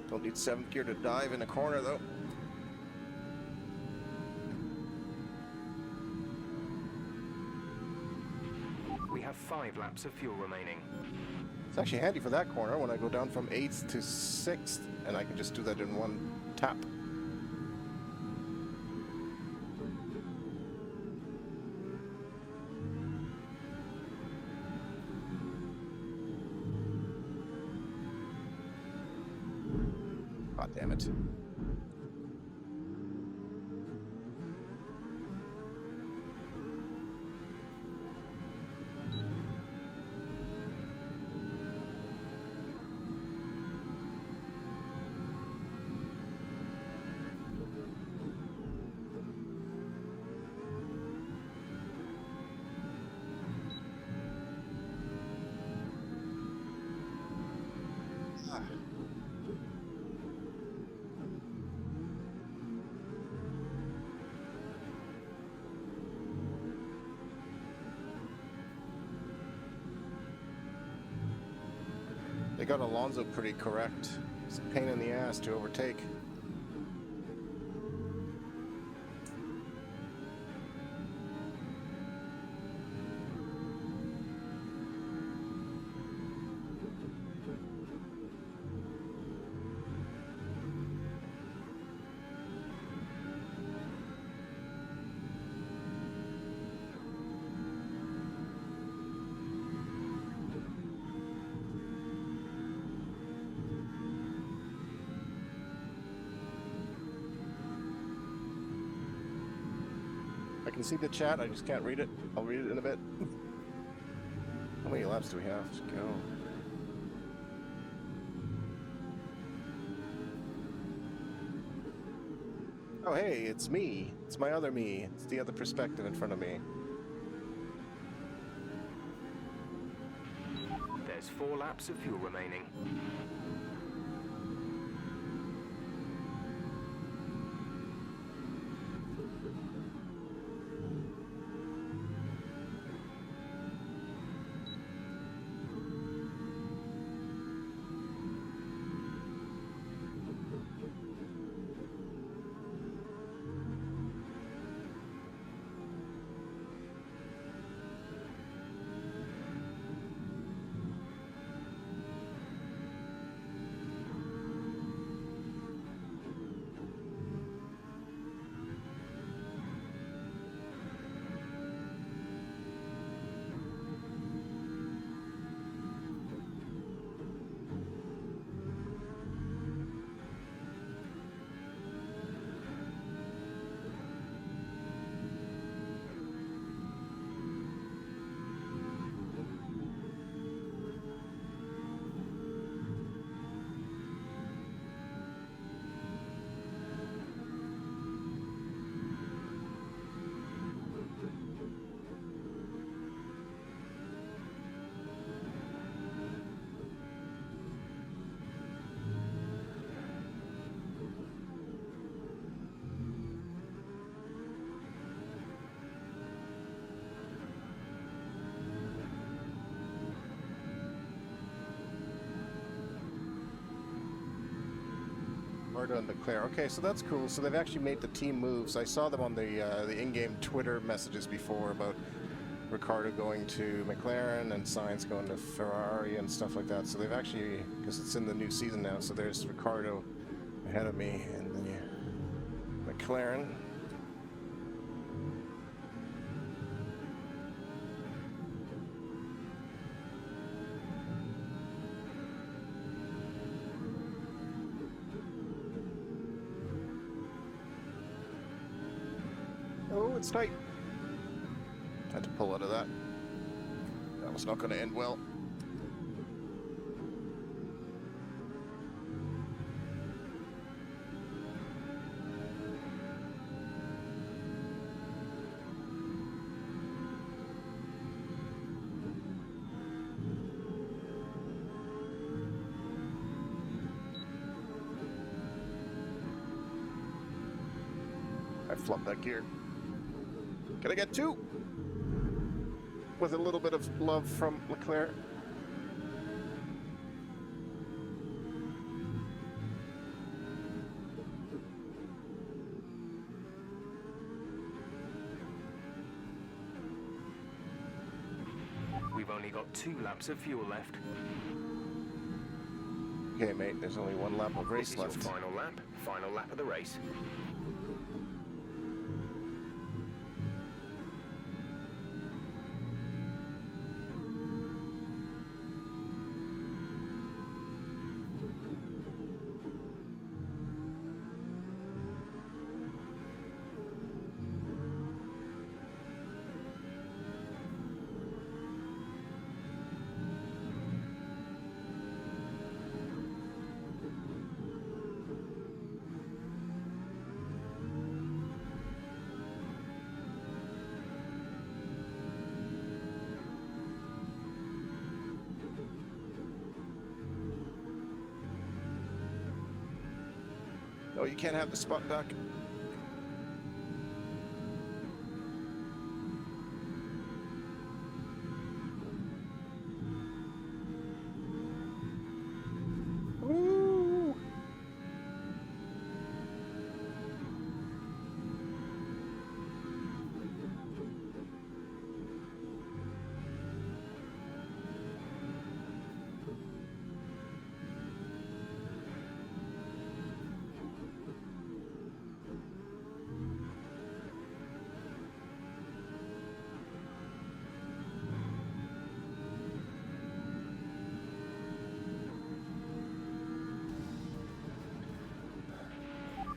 Speaker 1: Don't need 7th gear to dive in a corner, though.
Speaker 9: We have 5 laps of fuel remaining.
Speaker 1: It's actually handy for that corner when I go down from 8th to 6th, and I can just do that in one tap. God damn it. They got Alonso pretty correct. It's a pain in the ass to overtake. I can see the chat, I just can't read it. I'll read it in a bit. How many laps do we have to go? Oh hey, it's me. It's my other me. It's the other perspective in front of me.
Speaker 9: There's 4 laps of fuel remaining.
Speaker 1: And Leclerc. Okay, so that's cool. So they've actually made the team moves. I saw them on the in-game Twitter messages before about Ricciardo going to McLaren and Sainz going to Ferrari and stuff like that. So they've actually, because it's in the new season now, so there's Ricciardo ahead of me and the McLaren. Oh, it's tight. Had to pull out of that. That was not going to end well. I flubbed that gear. Can I get 2? With a little bit of love from Leclerc.
Speaker 9: We've only got 2 laps of fuel left.
Speaker 1: Okay, mate, there's only 1 lap of race left.
Speaker 9: This is your final lap of the race.
Speaker 1: Oh, you can't have the spot back. Woo!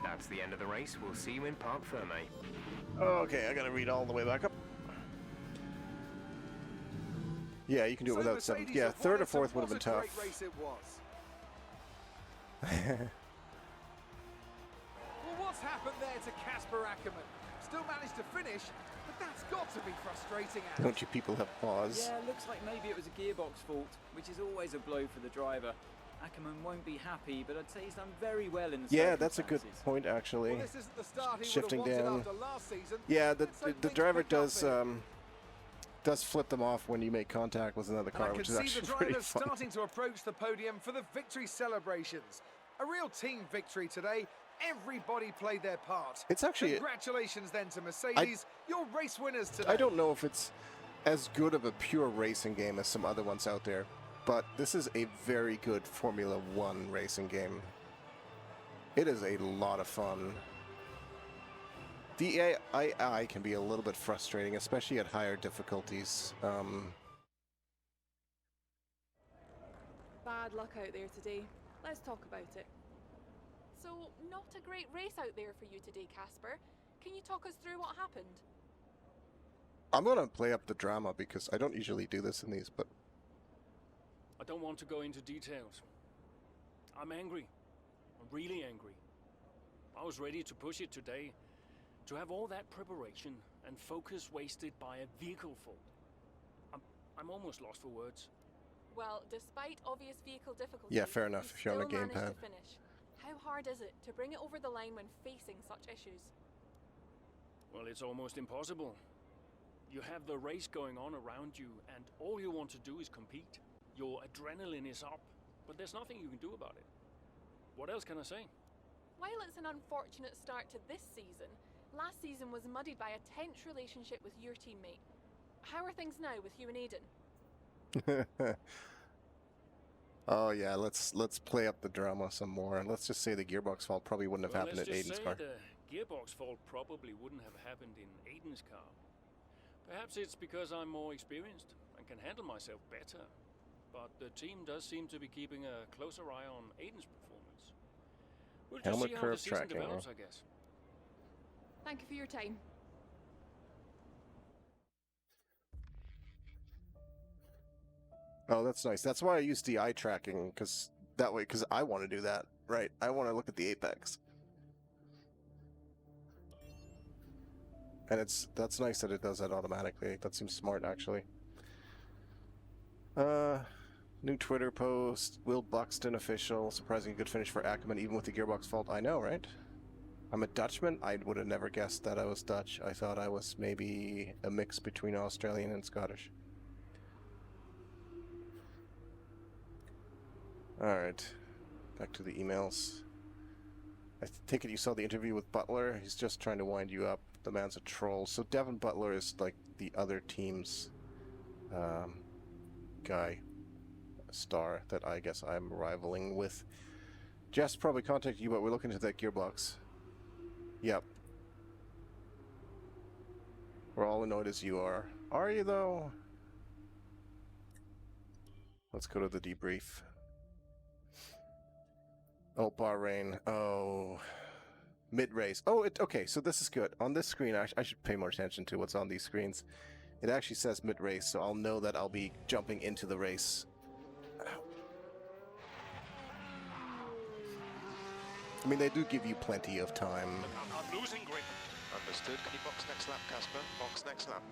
Speaker 9: That's the end of the race. We'll see you in Parc Ferme.
Speaker 1: Okay, I gotta read all the way back up. Yeah, you can do it without seventh. Yeah, third or fourth would have been tough.
Speaker 7: Great race it was. Well, what's happened there to Casper Akkerman? Still managed to finish, but that's got to be frustrating.
Speaker 1: Don't you people have pause?
Speaker 8: Yeah, looks like maybe it was a gearbox fault, which is always a blow for the driver. Ackerman won't be happy, but I'd say he's done very well in the
Speaker 1: Yeah, that's a good point, actually.
Speaker 7: Well, this isn't the start he
Speaker 1: Shifting
Speaker 7: would have
Speaker 1: down.
Speaker 7: wanted after last season.
Speaker 1: Yeah, the driver does flip them off when you make contact with another car, which is actually pretty fun.
Speaker 7: Starting to approach the podium for the victory celebrations. A real team victory today. Everybody played their part.
Speaker 1: It's actually
Speaker 7: congratulations then to Mercedes, your race winners today.
Speaker 1: I don't know if it's as good of a pure racing game as some other ones out there, but this is a very good Formula 1 racing game. It is a lot of fun. The AI can be a little bit frustrating, especially at higher difficulties.
Speaker 10: Bad luck out there today. Let's talk about it. So, not a great race out there for you today, Casper. Can you talk us through what happened?
Speaker 1: I'm going to play up the drama because I don't usually do this in these, but...
Speaker 3: I don't want to go into details. I'm angry. I'm really angry. I was ready to push it today. To have all that preparation and focus wasted by a vehicle fault. I'm almost lost for words.
Speaker 10: Well, despite obvious vehicle difficulties,
Speaker 1: yeah, fair enough if you're on a
Speaker 10: still
Speaker 1: gamepad.
Speaker 10: managed to finish. How hard is it to bring it over the line when facing such issues?
Speaker 3: Well, it's almost impossible. You have the race going on around you, and all you want to do is compete. Your adrenaline is up, but there's nothing you can do about it. What else can I say?
Speaker 10: While it's an unfortunate start to this season, last season was muddied by a tense relationship with your teammate. How are things now with you and Aiden?
Speaker 1: Oh yeah, let's play up the drama some more, and let's just say the gearbox fault probably wouldn't have happened at Aiden's car.
Speaker 3: The gearbox fault probably wouldn't have happened in Aiden's car. Perhaps it's because I'm more experienced and can handle myself better. But the team does seem to be keeping a closer eye on Aiden's performance. We'll just
Speaker 1: Helmet
Speaker 3: see how
Speaker 1: curve
Speaker 3: the season
Speaker 1: tracking,
Speaker 3: develops,
Speaker 1: huh?
Speaker 3: I guess.
Speaker 10: Thank you for your time.
Speaker 1: Oh, that's nice. That's why I use the eye tracking, because I want to do that. Right, I want to look at the apex. And that's nice that it does that automatically. That seems smart, actually. New Twitter post. Will Buxton official. Surprisingly good finish for Akkerman, even with the gearbox fault. I know, right? I'm a Dutchman. I would have never guessed that I was Dutch. I thought I was maybe a mix between Australian and Scottish. Alright. Back to the emails. I take it you saw the interview with Butler. He's just trying to wind you up. The man's a troll. So Devon Butler is like the other team's guy, star, that I guess I'm rivaling with. Jess probably contacted you, but we're looking into that gearbox. Yep. We're all annoyed as you are. Are you, though? Let's go to the debrief. Oh, Bahrain. Oh. Mid-race. Oh, okay, so this is good. On this screen, I should pay more attention to what's on these screens. It actually says mid-race, so I'll know that I'll be jumping into the race. I mean, they do give you plenty of time.
Speaker 18: I'm losing grip. Understood. Can you box next lap, Casper? Box next lap.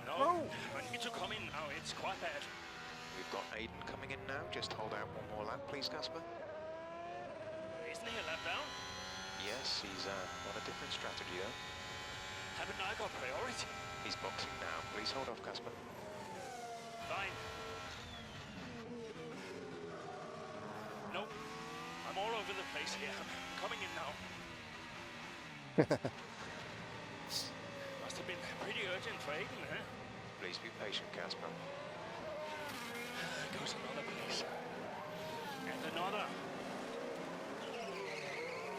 Speaker 3: No, I need to come in now. It's quite bad.
Speaker 18: We've got Aiden coming in now. Just hold out one more lap, please, Casper.
Speaker 3: Isn't he a lap down?
Speaker 18: Yes, he's on a different strategy though.
Speaker 3: Haven't I got priority?
Speaker 18: He's boxing now. Please hold off, Casper.
Speaker 3: Fine. Nope. I'm all over the place here. I'm coming in now. Must have been pretty urgent for Aiden, huh?
Speaker 18: Please be patient, Casper.
Speaker 3: There goes another place. And another.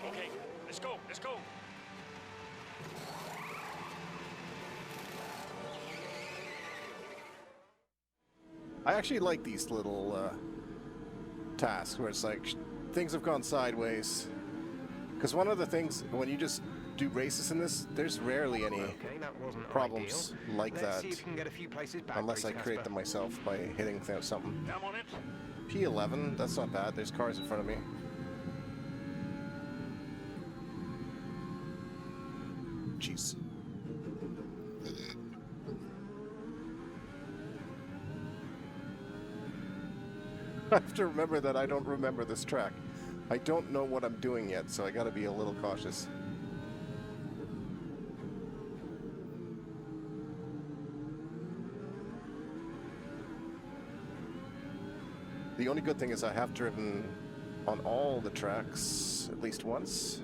Speaker 3: Okay, let's go, let's go.
Speaker 1: I actually like these little tasks where it's like things have gone sideways. Because one of the things, when you just do races in this, there's rarely any problems like
Speaker 9: Let's
Speaker 1: that.
Speaker 9: see if you can get a few places back,
Speaker 1: Unless
Speaker 9: please,
Speaker 1: I create
Speaker 9: Casper.
Speaker 1: them myself by hitting something.
Speaker 3: I'm on it.
Speaker 1: P11, that's not bad. There's cars in front of me. Jeez. I have to remember that I don't remember this track. I don't know what I'm doing yet, so I gotta be a little cautious. The only good thing is I have driven on all the tracks at least once,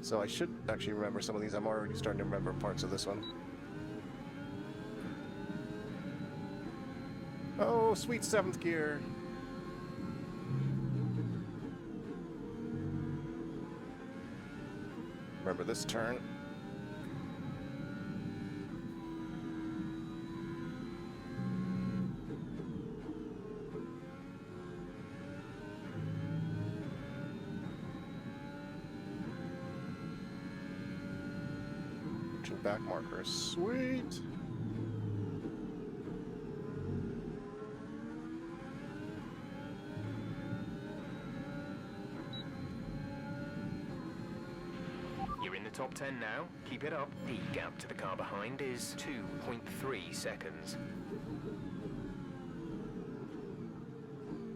Speaker 1: so I should actually remember some of these. I'm already starting to remember parts of this one. Oh, sweet 7th gear. Remember this turn. Back markers. Sweet.
Speaker 9: You're in the top 10 now. Keep it up. The gap to the car behind is 2.3 seconds.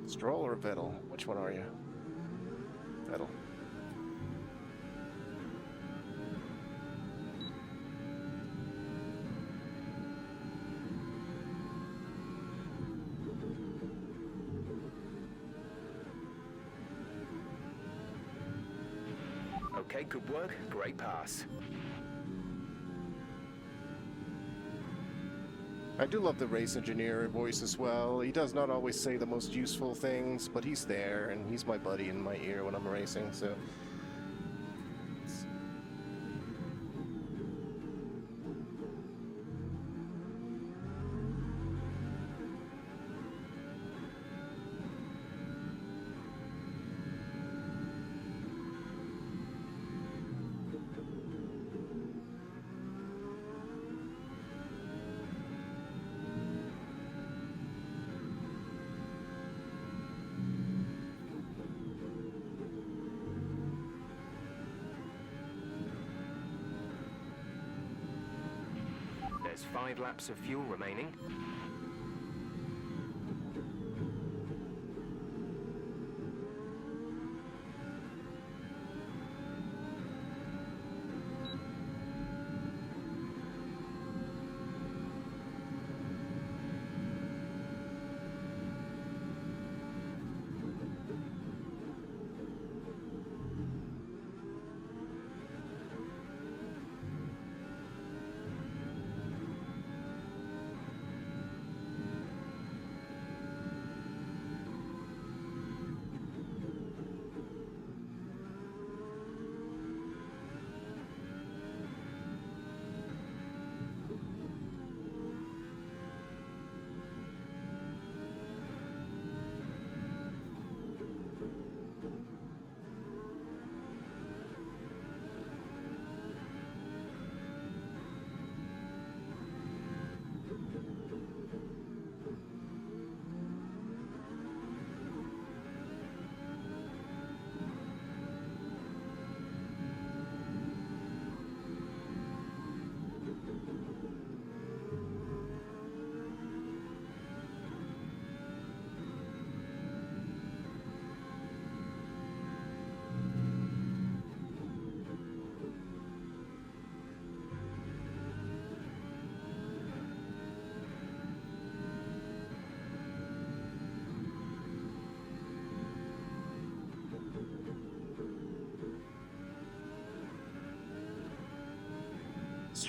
Speaker 1: Stroll or Vettel? Which one are you? Vettel.
Speaker 9: Okay, good work. Great pass.
Speaker 1: I do love the race engineer voice as well. He does not always say the most useful things, but he's there, and he's my buddy in my ear when I'm racing, so...
Speaker 9: There's 5 laps of fuel remaining.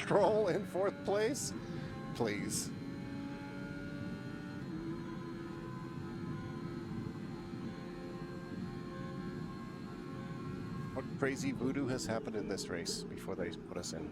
Speaker 1: Stroll in 4th place? Please. What crazy voodoo has happened in this race before they put us in?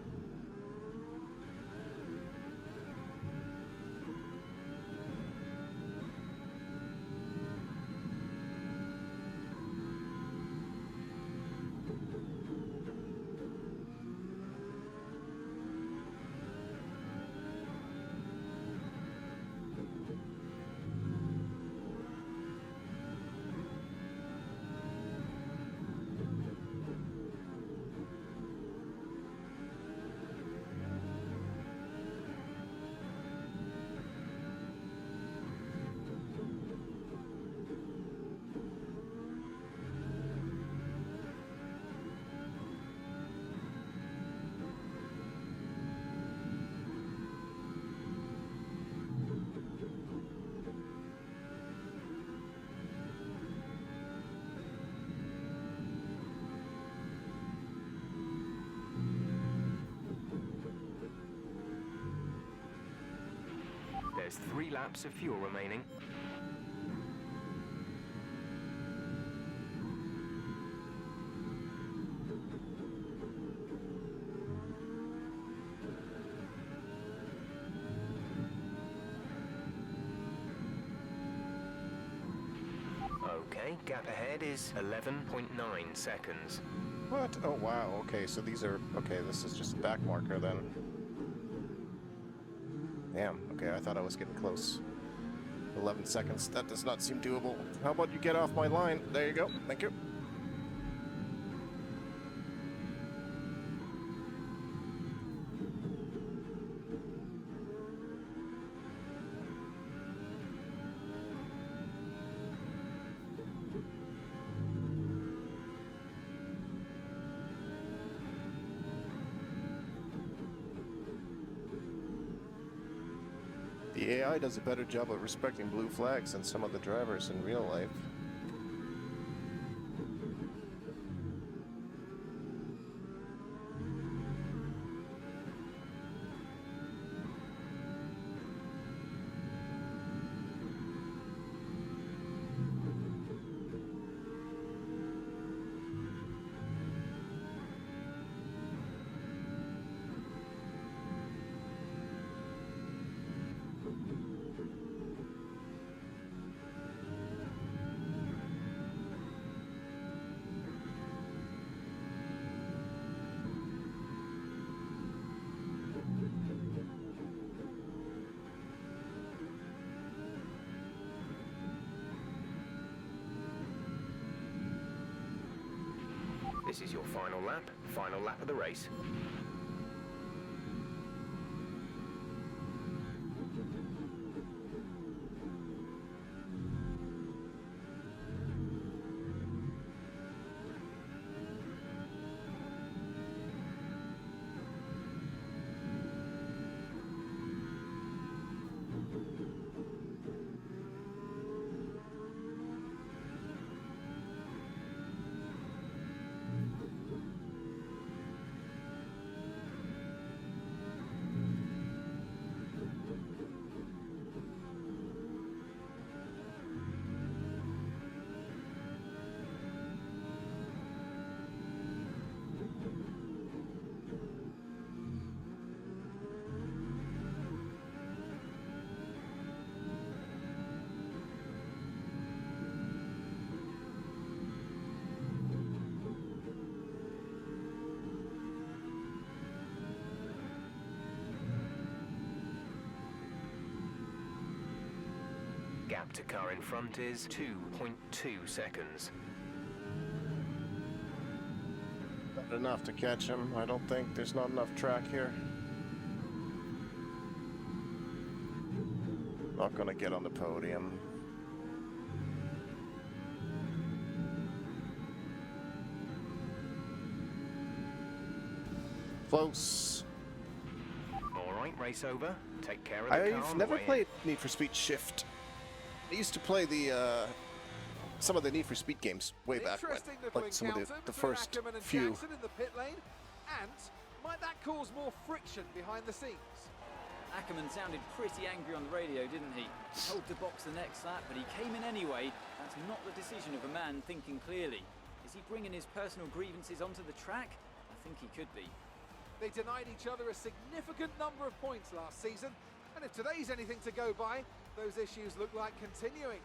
Speaker 9: There's 3 laps of fuel remaining. Okay, gap ahead is 11.9 seconds.
Speaker 1: What? Oh wow, okay, so these are... Okay, this is just a back marker then. Damn, okay, I thought I was getting close. 11 seconds, that does not seem doable. How about you get off my line? There you go, thank you. The AI does a better job of respecting blue flags than some of the drivers in real life.
Speaker 9: This is your final lap of the race. Gap to car in front is 2.2 seconds.
Speaker 1: Not enough to catch him, I don't think. There's not enough track here. Not gonna get on the podium. Close.
Speaker 9: All right, race over. Take care of the car.
Speaker 1: I've never played Need for Speed Shift. I used to play the some of the Need for Speed games way back when, like some of the first few.
Speaker 7: In the pit lane, and Might that cause more friction behind the scenes?
Speaker 8: Ackerman sounded pretty angry on the radio, didn't he? Told to box the next lap, but he came in anyway. That's not the decision of a man thinking clearly. Is he bringing his personal grievances onto the track? I think he could be.
Speaker 7: They denied each other a significant number of points last season, and if today's anything to go by, those issues look like continuing.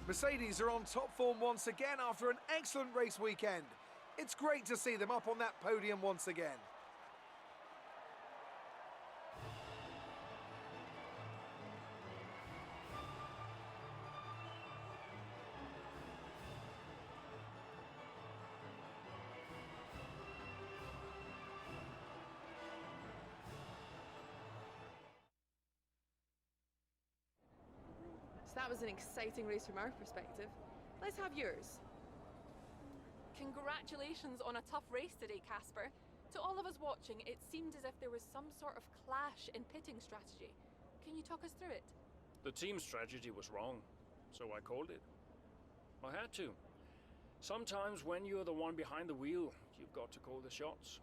Speaker 7: Mercedes are on top form once again after an excellent race weekend. It's great to see them up on that podium once again.
Speaker 10: So that was an exciting race from our perspective. Let's have yours. Congratulations on a tough race today, Casper. To all of us watching, it seemed as if there was some sort of clash in pitting strategy. Can you talk us through it?
Speaker 3: The team strategy was wrong, so I called it. I had to. Sometimes when you're the one behind the wheel, you've got to call the shots.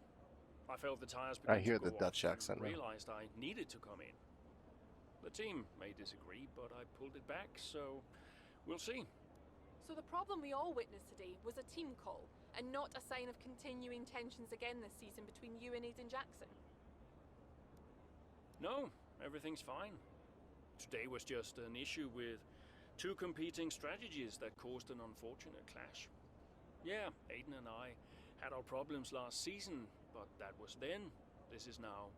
Speaker 3: I felt the tires began
Speaker 1: I hear
Speaker 3: to
Speaker 1: the
Speaker 3: go
Speaker 1: Dutch
Speaker 3: off and
Speaker 1: accent now.
Speaker 3: realized I needed to come in. The team may disagree, but I pulled it back, so we'll see.
Speaker 10: So the problem we all witnessed today was a team call, and not a sign of continuing tensions again this season between you and Aiden Jackson?
Speaker 3: No, everything's fine. Today was just an issue with two competing strategies that caused an unfortunate clash. Yeah, Aiden and I had our problems last season, but that was then. This is now.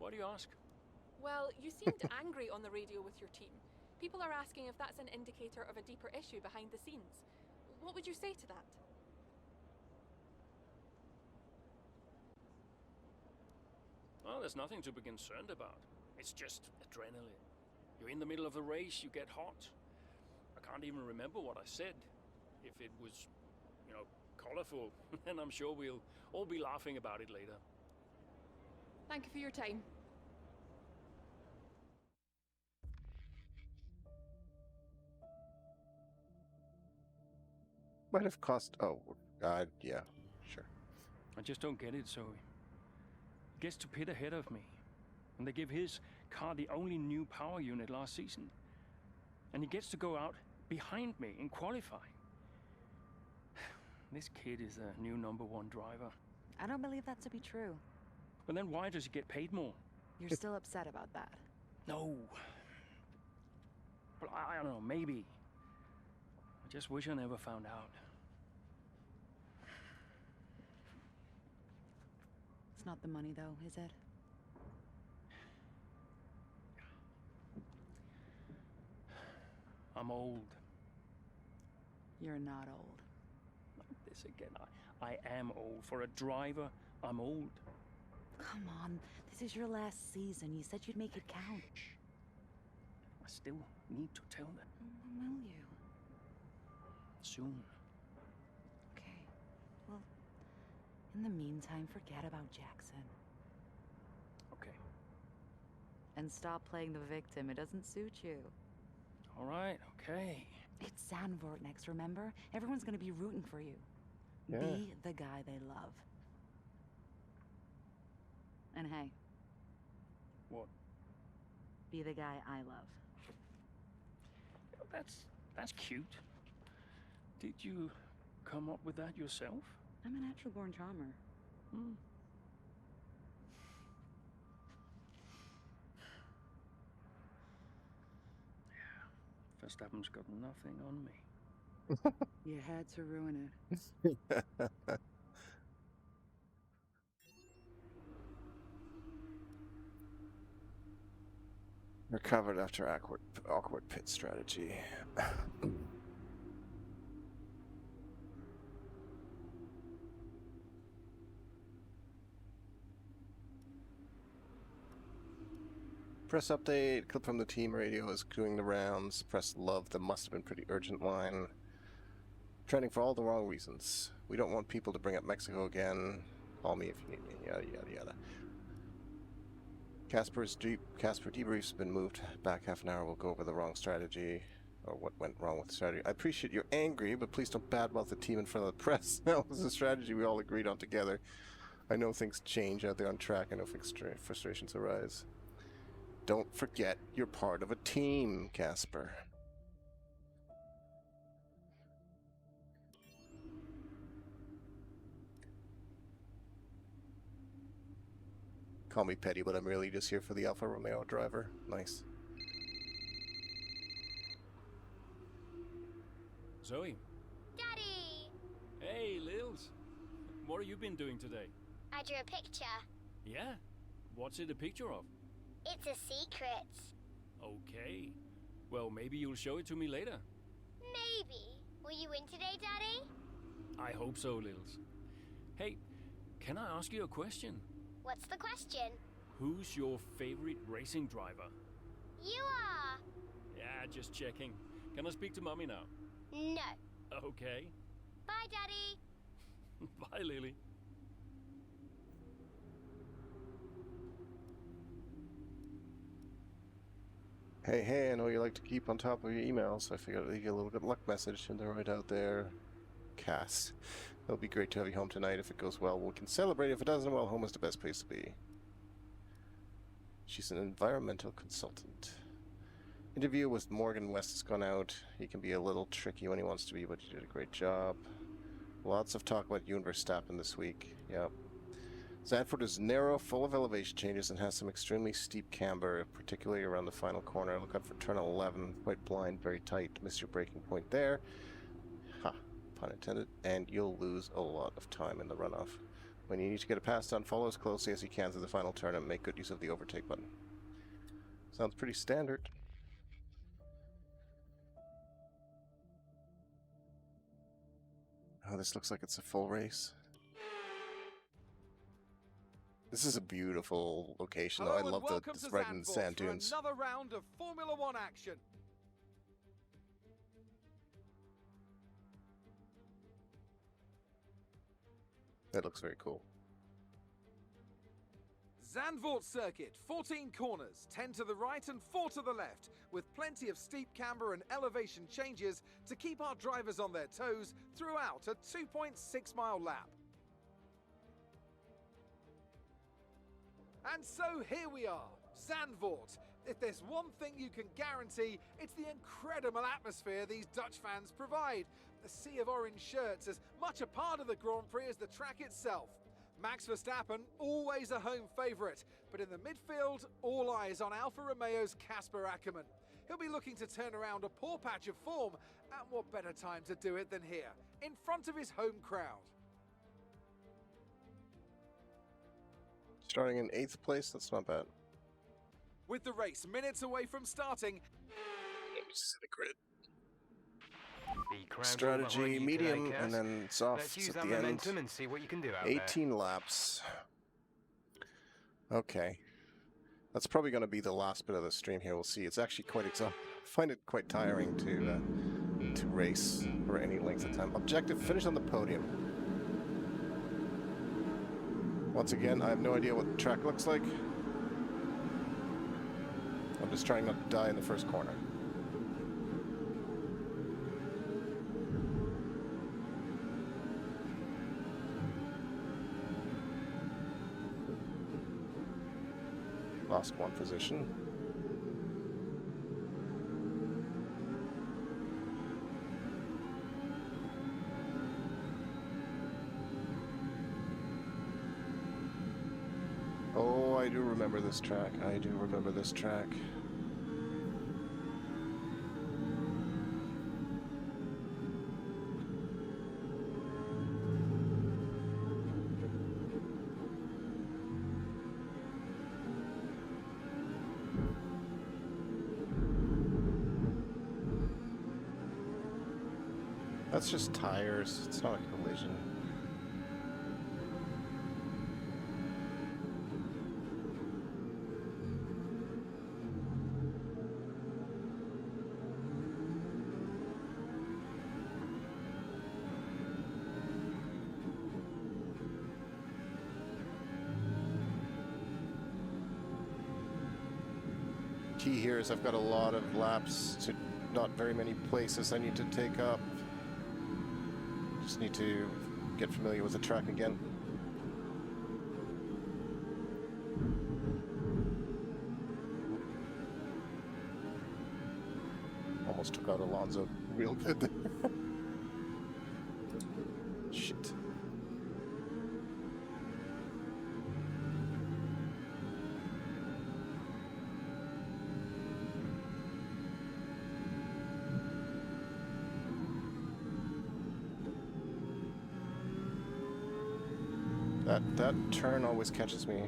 Speaker 3: Why do you ask?
Speaker 10: Well, you seemed angry on the radio with your team. People are asking if that's an indicator of a deeper issue behind the scenes. What would you say to that?
Speaker 3: Well, there's nothing to be concerned about. It's just adrenaline. You're in the middle of a race, you get hot. I can't even remember what I said. If it was, colorful, then I'm sure we'll all be laughing about it later.
Speaker 10: Thank you for your time.
Speaker 1: Might have cost. Oh, yeah, sure.
Speaker 3: I just don't get it, so he gets to pit ahead of me. And they give his car the only new power unit last season. And he gets to go out behind me in qualifying. This kid is a new #1 driver.
Speaker 13: I don't believe that to be true.
Speaker 3: But then why does he get paid more?
Speaker 13: You're still upset about that.
Speaker 3: No. Well, I don't know, maybe. I just wish I never found out.
Speaker 13: It's not the money, though, is it?
Speaker 3: I'm old.
Speaker 13: You're not old.
Speaker 3: Not this again. I am old. For a driver, I'm old.
Speaker 13: Come on, this is your last season. You said you'd make it count.
Speaker 3: I still need to tell them.
Speaker 13: When will you?
Speaker 3: Soon.
Speaker 13: Okay. Well, in the meantime, forget about Jackson.
Speaker 3: Okay.
Speaker 13: And stop playing the victim. It doesn't suit you.
Speaker 3: All right, okay.
Speaker 13: It's Zandvoort next, remember? Everyone's gonna be rooting for you.
Speaker 1: Yeah.
Speaker 13: Be the guy they love. And hey.
Speaker 3: What?
Speaker 13: Be the guy I love.
Speaker 3: That's cute. Did you come up with that yourself?
Speaker 13: I'm a natural born charmer.
Speaker 3: Hmm. Yeah. Verstappen's got nothing on me.
Speaker 13: You had to ruin it.
Speaker 1: Recovered after awkward pit strategy. Press update. Clip from the team radio is doing the rounds. Press love. That must have been pretty urgent line. Trending for all the wrong reasons. We don't want people to bring up Mexico again. Call me if you need me. Yada yada yada. Casper debrief's been moved back half an hour. We'll go over the wrong strategy. Or what went wrong with the strategy. I appreciate you're angry, but please don't badmouth the team in front of the press. That was a strategy we all agreed on together. I know things change out there on track. I know frustrations arise. Don't forget you're part of a team, Casper. Call me petty, but I'm really just here for the Alfa Romeo driver. Nice.
Speaker 3: Zoe.
Speaker 15: Daddy!
Speaker 3: Hey, Lils. What have you been doing today?
Speaker 15: I drew a picture.
Speaker 3: Yeah? What's it a picture of?
Speaker 15: It's a secret.
Speaker 3: Okay. Well, maybe you'll show it to me later.
Speaker 15: Maybe. Will you win today, Daddy?
Speaker 3: I hope so, Lils. Hey, can I ask you a question?
Speaker 15: What's the question?
Speaker 3: Who's your favorite racing driver?
Speaker 15: You are.
Speaker 3: Yeah, just checking. Can I speak to Mommy now?
Speaker 15: No.
Speaker 3: Okay.
Speaker 15: Bye, Daddy.
Speaker 3: Bye, Lily.
Speaker 1: Hey, I know you like to keep on top of your emails, so I figured I'd leave you a little good luck message, and they're right out there. Cass. It'll be great to have you home tonight. If it goes well, we can celebrate. If it doesn't, well, home is the best place to be. She's an environmental consultant. Interview with Morgan West has gone out. He can be a little tricky when he wants to be, but you did a great job. Lots of talk about you and Verstappen this week. Yep. Zandvoort is narrow, full of elevation changes, and has some extremely steep camber, particularly around the final corner. Look out for turn 11. Quite blind, very tight. Miss your braking point there. Ha, pun intended. And you'll lose a lot of time in the runoff. When you need to get a pass done, follow as closely as you can through the final turn and make good use of the overtake button. Sounds pretty standard. Oh, this looks like it's a full race. This is a beautiful location, though. I love this right in the sand dunes.
Speaker 7: Another round of Formula One action.
Speaker 1: That looks very cool.
Speaker 7: Zandvoort circuit, 14 corners, 10 to the right and 4 to the left, with plenty of steep camber and elevation changes to keep our drivers on their toes throughout a 2.6 mile lap. And so here we are, Zandvoort. If there's one thing you can guarantee, it's the incredible atmosphere these Dutch fans provide. The sea of orange shirts as much a part of the Grand Prix as the track itself. Max Verstappen, always a home favourite, but in the midfield, all eyes on Alfa Romeo's Casper Akkerman. He'll be looking to turn around a poor patch of form, and what better time to do it than here, in front of his home crowd.
Speaker 1: Starting in 8th place, that's not bad.
Speaker 7: With the race minutes away from starting,
Speaker 1: let me see the grid.
Speaker 9: The
Speaker 1: Strategy medium,
Speaker 9: today,
Speaker 1: and then it's off
Speaker 9: Let's use
Speaker 1: at
Speaker 9: that
Speaker 1: the end.
Speaker 9: momentum and see what you can do out
Speaker 1: 18 laps. Okay. That's probably going to be the last bit of the stream here. We'll see. It's actually quite exhausting. I find it quite tiring to race for any length of time. Objective, finish on the podium. Once again, I have no idea what the track looks like. I'm just trying not to die in the first corner. Lost one position. Oh, I do remember this track. I do remember this track. That's just tires. It's not a collision. Key here is I've got a lot of laps to not very many places I need to take up. Just need to get familiar with the track again. Almost took out Alonso real good there. Shit. That turn always catches me.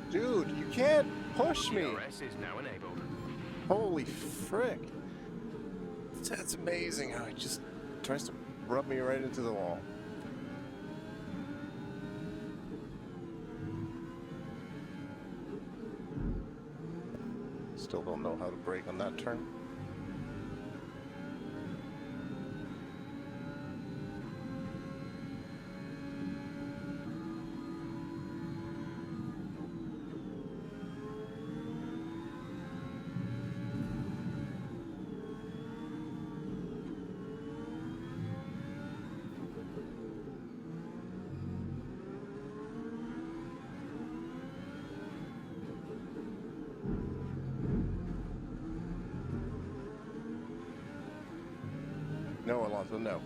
Speaker 1: Dude, you can't push me!
Speaker 9: DRS is now enabled.
Speaker 1: Holy frick. That's amazing how he just tries to rub me right into the wall. Still don't know how to brake on that turn. No, Alonso, no.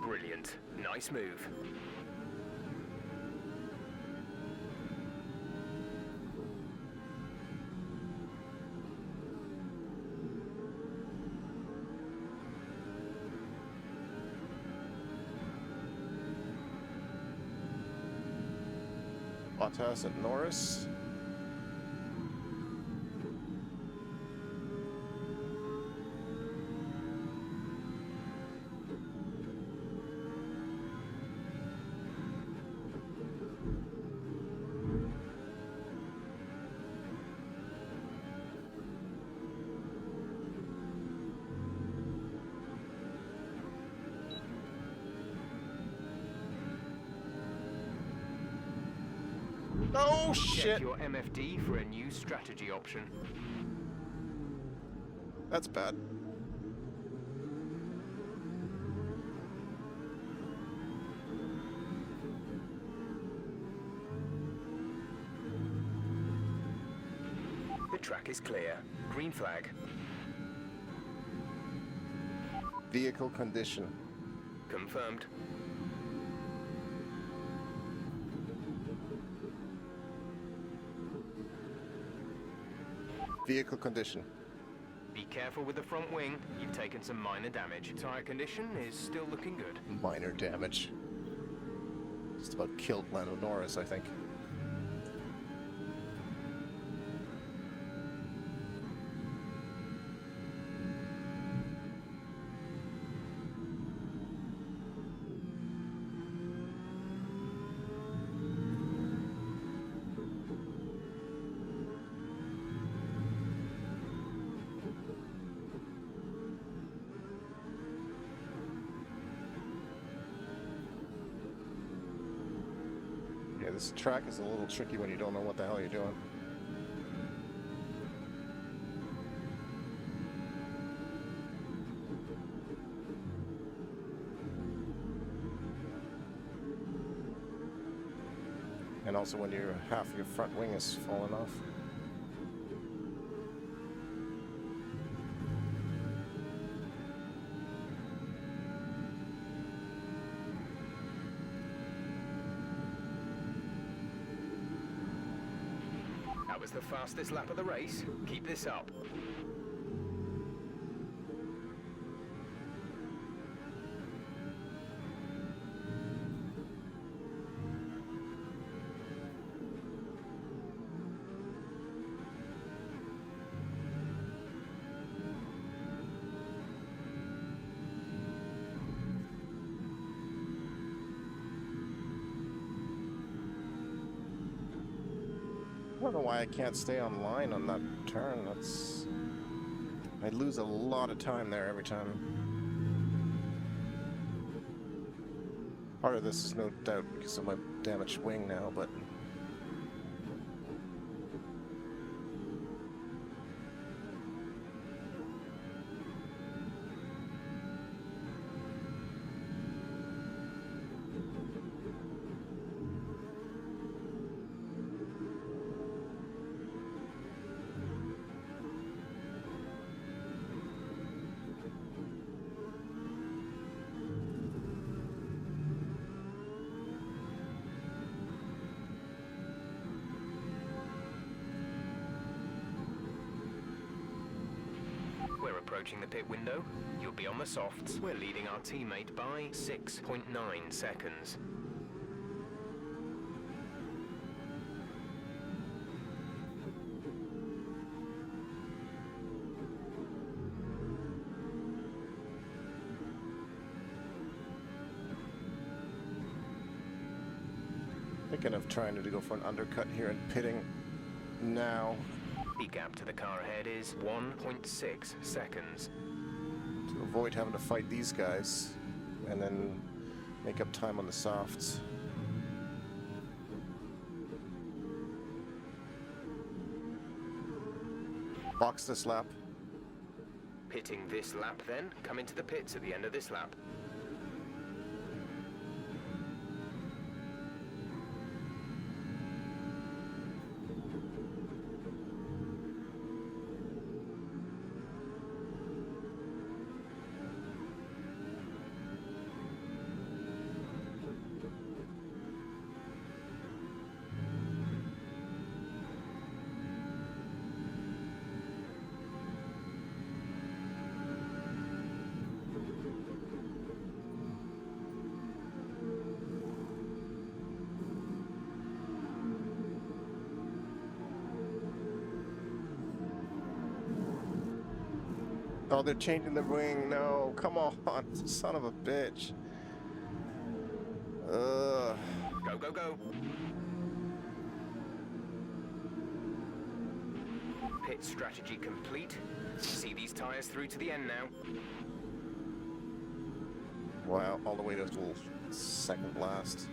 Speaker 9: Brilliant. Nice move.
Speaker 1: Bottas and Norris. Oh shit!
Speaker 9: Check your MFD for a new strategy option.
Speaker 1: That's bad.
Speaker 17: The track is clear. Green flag.
Speaker 1: Vehicle condition.
Speaker 17: Confirmed.
Speaker 1: Vehicle condition.
Speaker 9: Be careful with the front wing. You've taken some minor damage. Tire condition is still looking good.
Speaker 1: Minor damage. Just about killed Lando Norris, I think. Yeah, this track is a little tricky when you don't know what the hell you're doing. And also when half your front wing is fallen off.
Speaker 9: That was the fastest lap of the race. Keep this up.
Speaker 1: I don't know why I can't stay online on that turn. I lose a lot of time there every time. Part of this is no doubt because of my damaged wing now, but
Speaker 9: Approaching the pit window, you'll be on the softs. We're leading our teammate by 6.9 seconds.
Speaker 1: thinking of trying to go for an undercut here and pitting now.
Speaker 9: The gap to the car ahead is 1.6 seconds.
Speaker 1: To avoid having to fight these guys and then make up time on the softs. Box this lap.
Speaker 9: Pitting this lap then, come into the pits at the end of this lap.
Speaker 1: Oh, they're changing the wing. No, come on, son of a bitch.
Speaker 9: Go, go, go. Pit strategy complete. See these tires through to the end now.
Speaker 1: Wow, all the way to second last.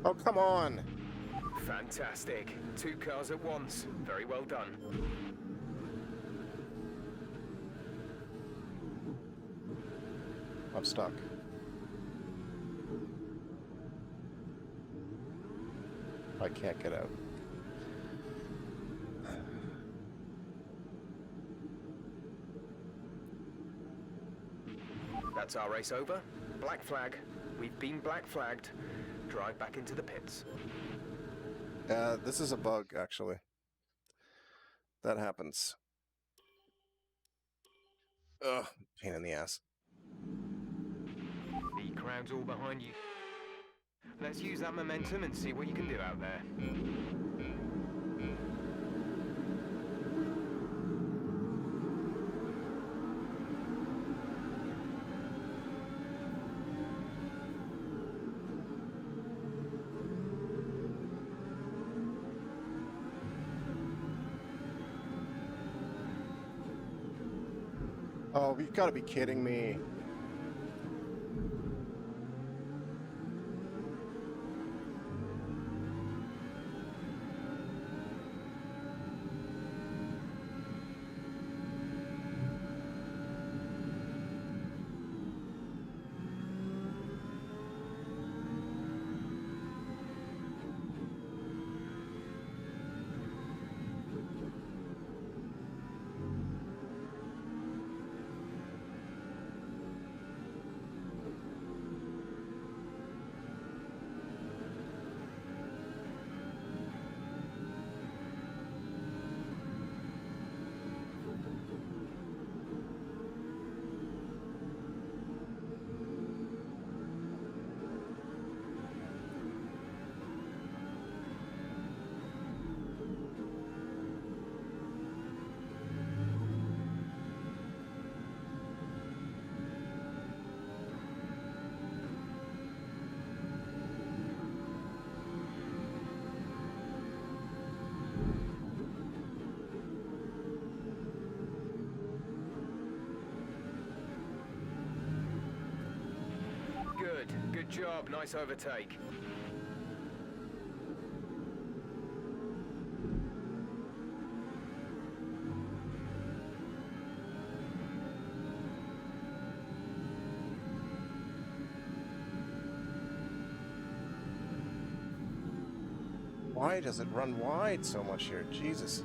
Speaker 1: Oh, come on.
Speaker 9: Fantastic. 2 cars at once. Very well done.
Speaker 1: I'm stuck. I can't get out.
Speaker 9: That's our race over. Black flag. We've been black flagged. Drive back into the pits.
Speaker 1: This is a bug, actually. That happens. Ugh, pain in the ass.
Speaker 9: The crowd's all behind you. Let's use that momentum and see what you can do out there.
Speaker 1: Oh, you've got to be kidding me.
Speaker 9: Good job, nice overtake.
Speaker 1: Why does it run wide so much here? Jesus.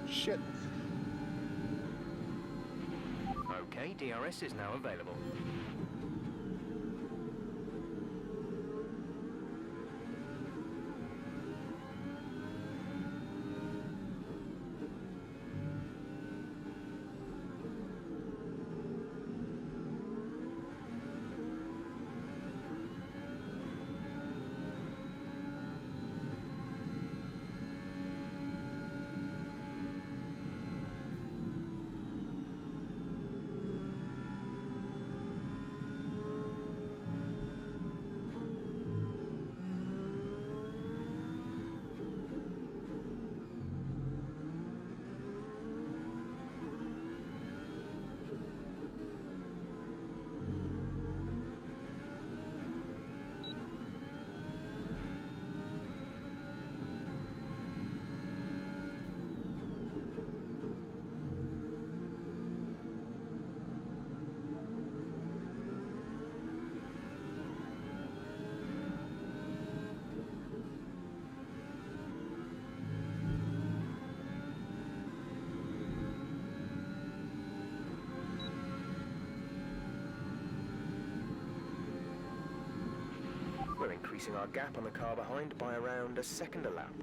Speaker 1: Shit.
Speaker 9: Okay, DRS is now available.
Speaker 17: We're increasing our gap on the car behind by around a second a lap.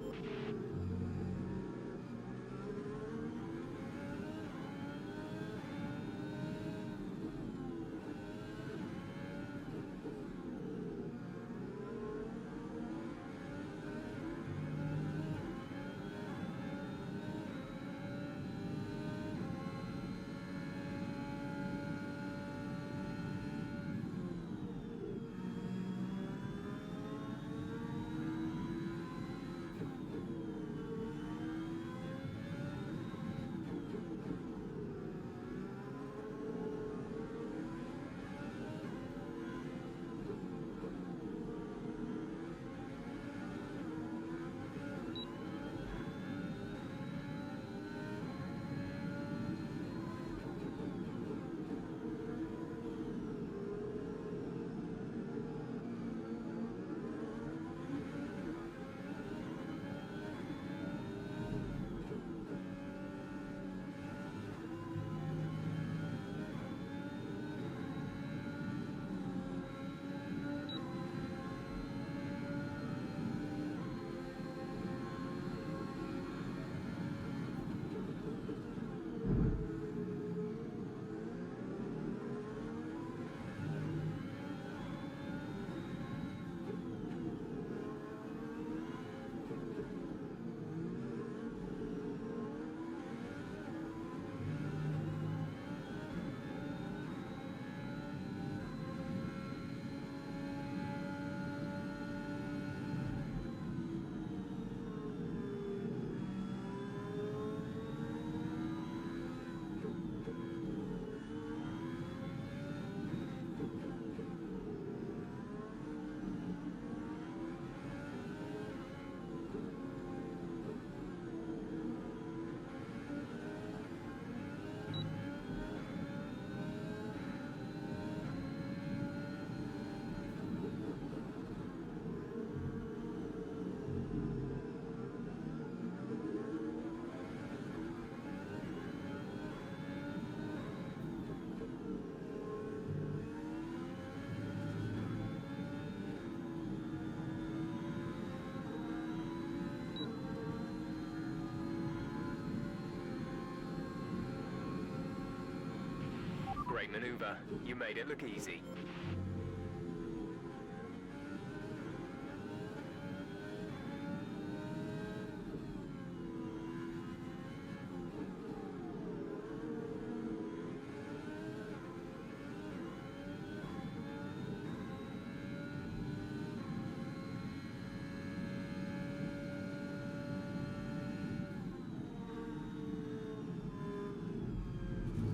Speaker 9: Great maneuver. You made it look easy.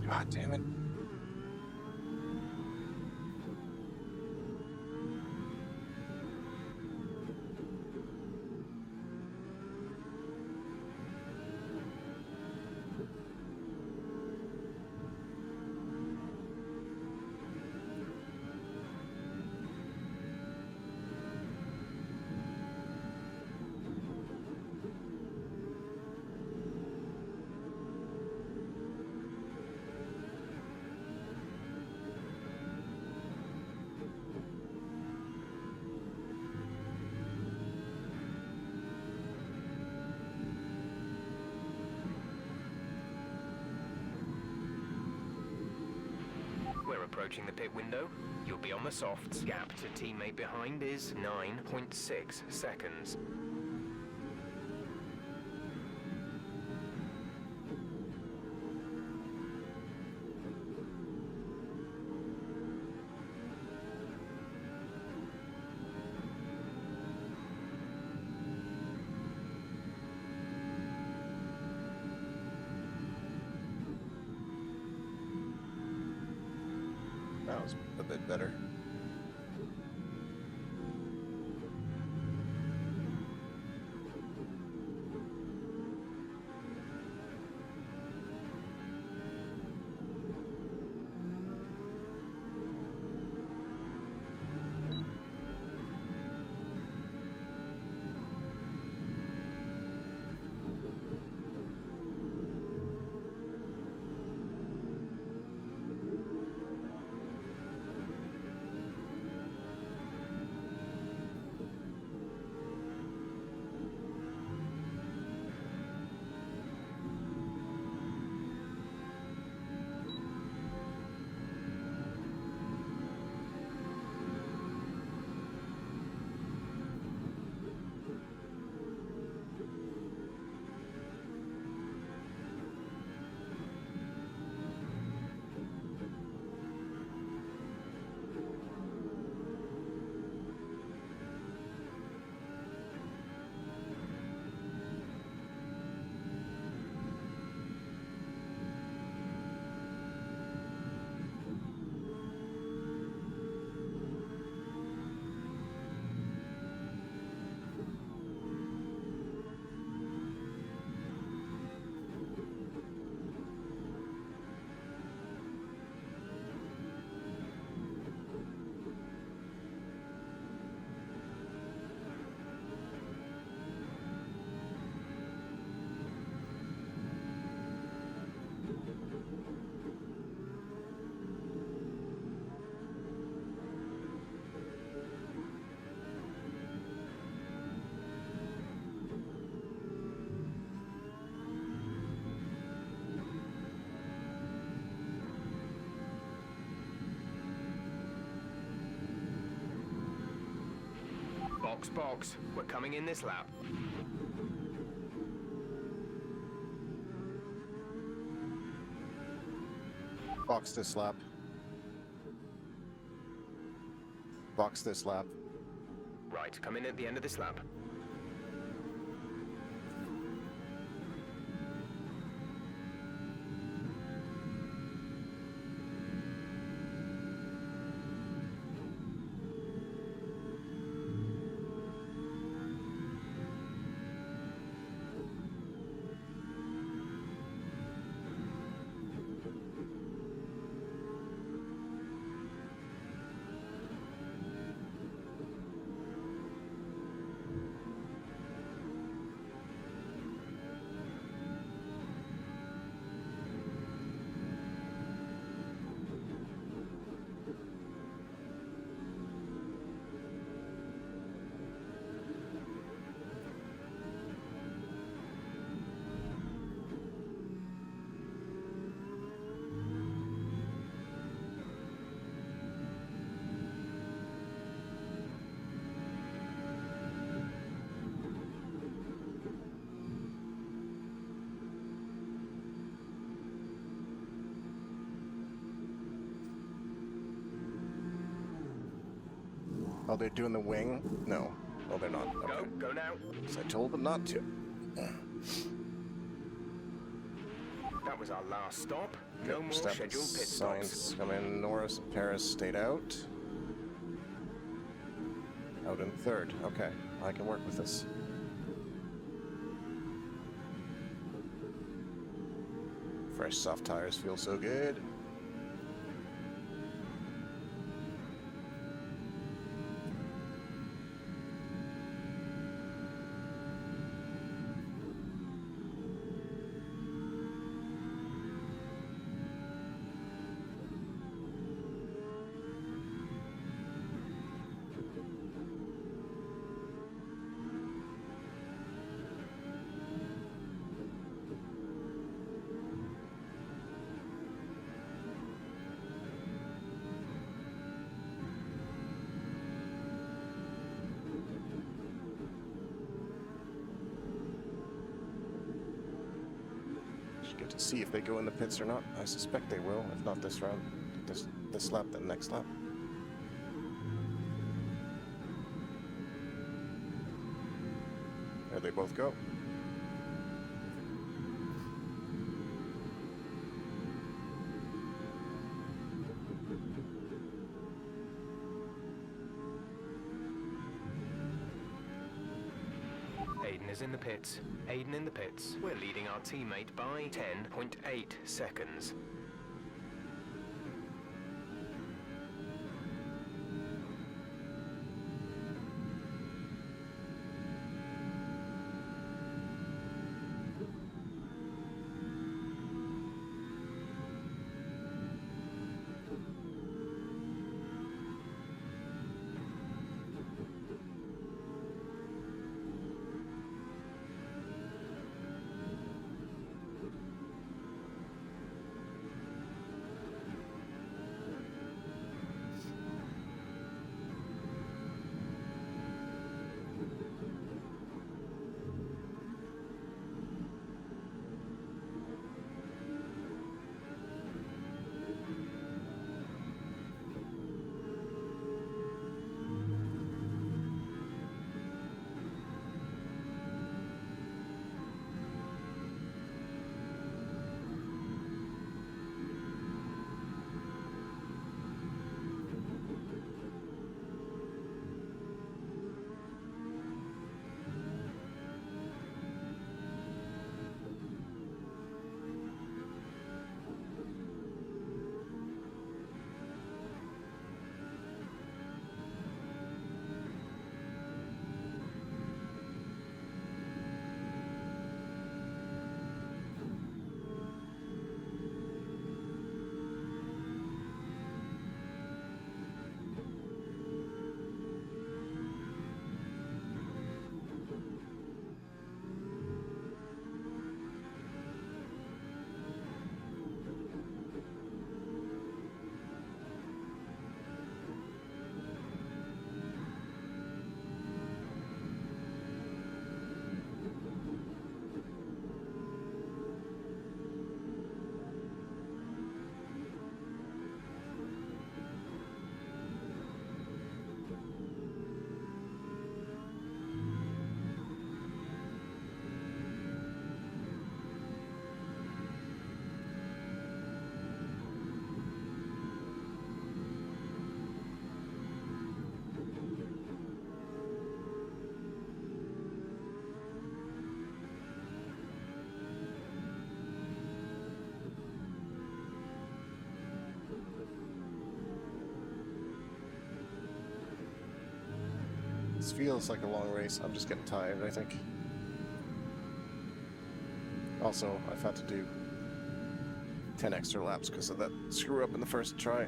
Speaker 1: God damn it.
Speaker 9: We're approaching the pit window. You'll be on the softs. Gap to teammate behind is 9.6 seconds.
Speaker 1: That was a bit better.
Speaker 9: Box. We're coming in this lap.
Speaker 1: Box this lap. Box this lap.
Speaker 9: Right, come in at the end of this lap.
Speaker 1: Oh, they're doing the wing? No. Oh, they're not. Okay.
Speaker 17: Go now.
Speaker 1: So I told them not to.
Speaker 17: That was our last stop. No more
Speaker 1: Step
Speaker 17: scheduled pit stops.
Speaker 1: signs come in. Norris and Paris stayed out. Out in third. Okay, I can work with this. Fresh soft tires feel so good. Get to see if they go in the pits or not. I suspect they will, if not this round. This lap, then next lap. There they both go.
Speaker 17: Aiden is in the pits. Aiden in the pits.
Speaker 9: We're leading our teammate by
Speaker 17: 10.8 seconds.
Speaker 1: This feels like a long race. I'm just getting tired, I think. Also, I've had to do 10 extra laps because of that screw up in the first try.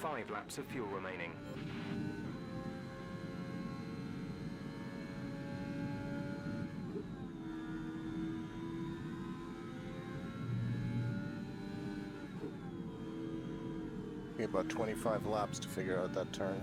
Speaker 9: 5 laps of fuel remaining.
Speaker 1: Okay, about 25 laps to figure out that turn.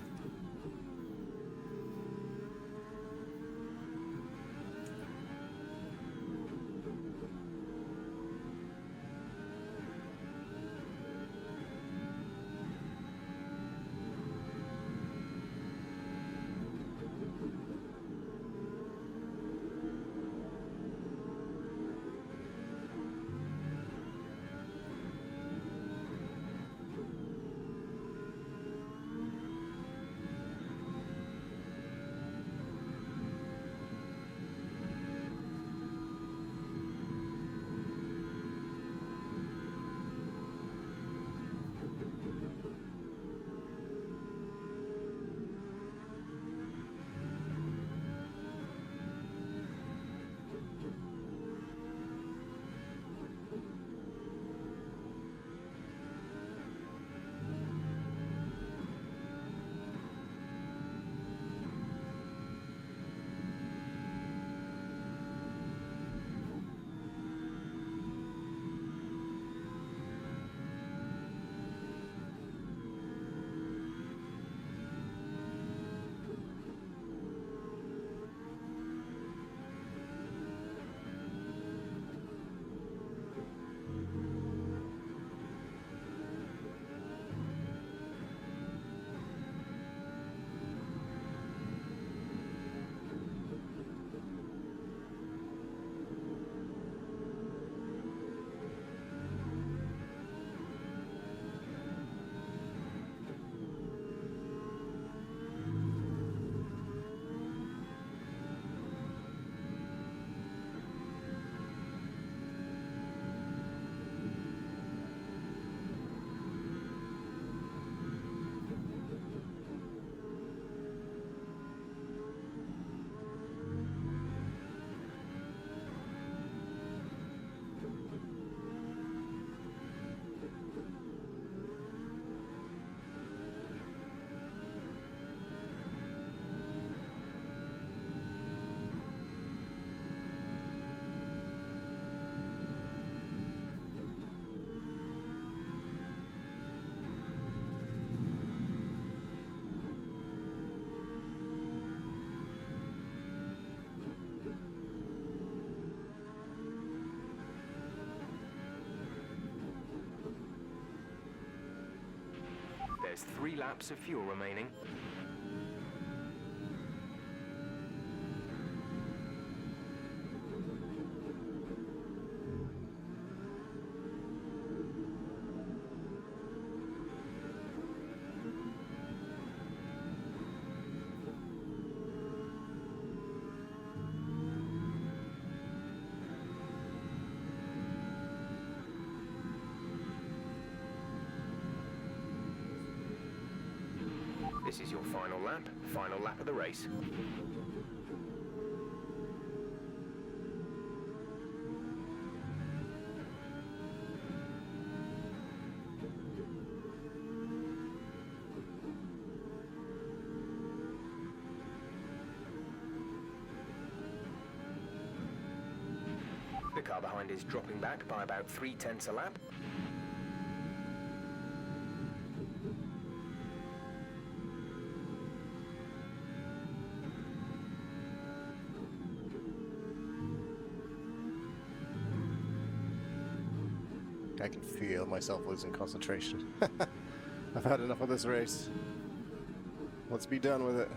Speaker 9: There's 3 laps of fuel remaining. This is your final lap of the race. The car behind is dropping back by about 3/10 a lap.
Speaker 1: I can feel myself losing concentration. I've had enough of this race. Let's be done with it.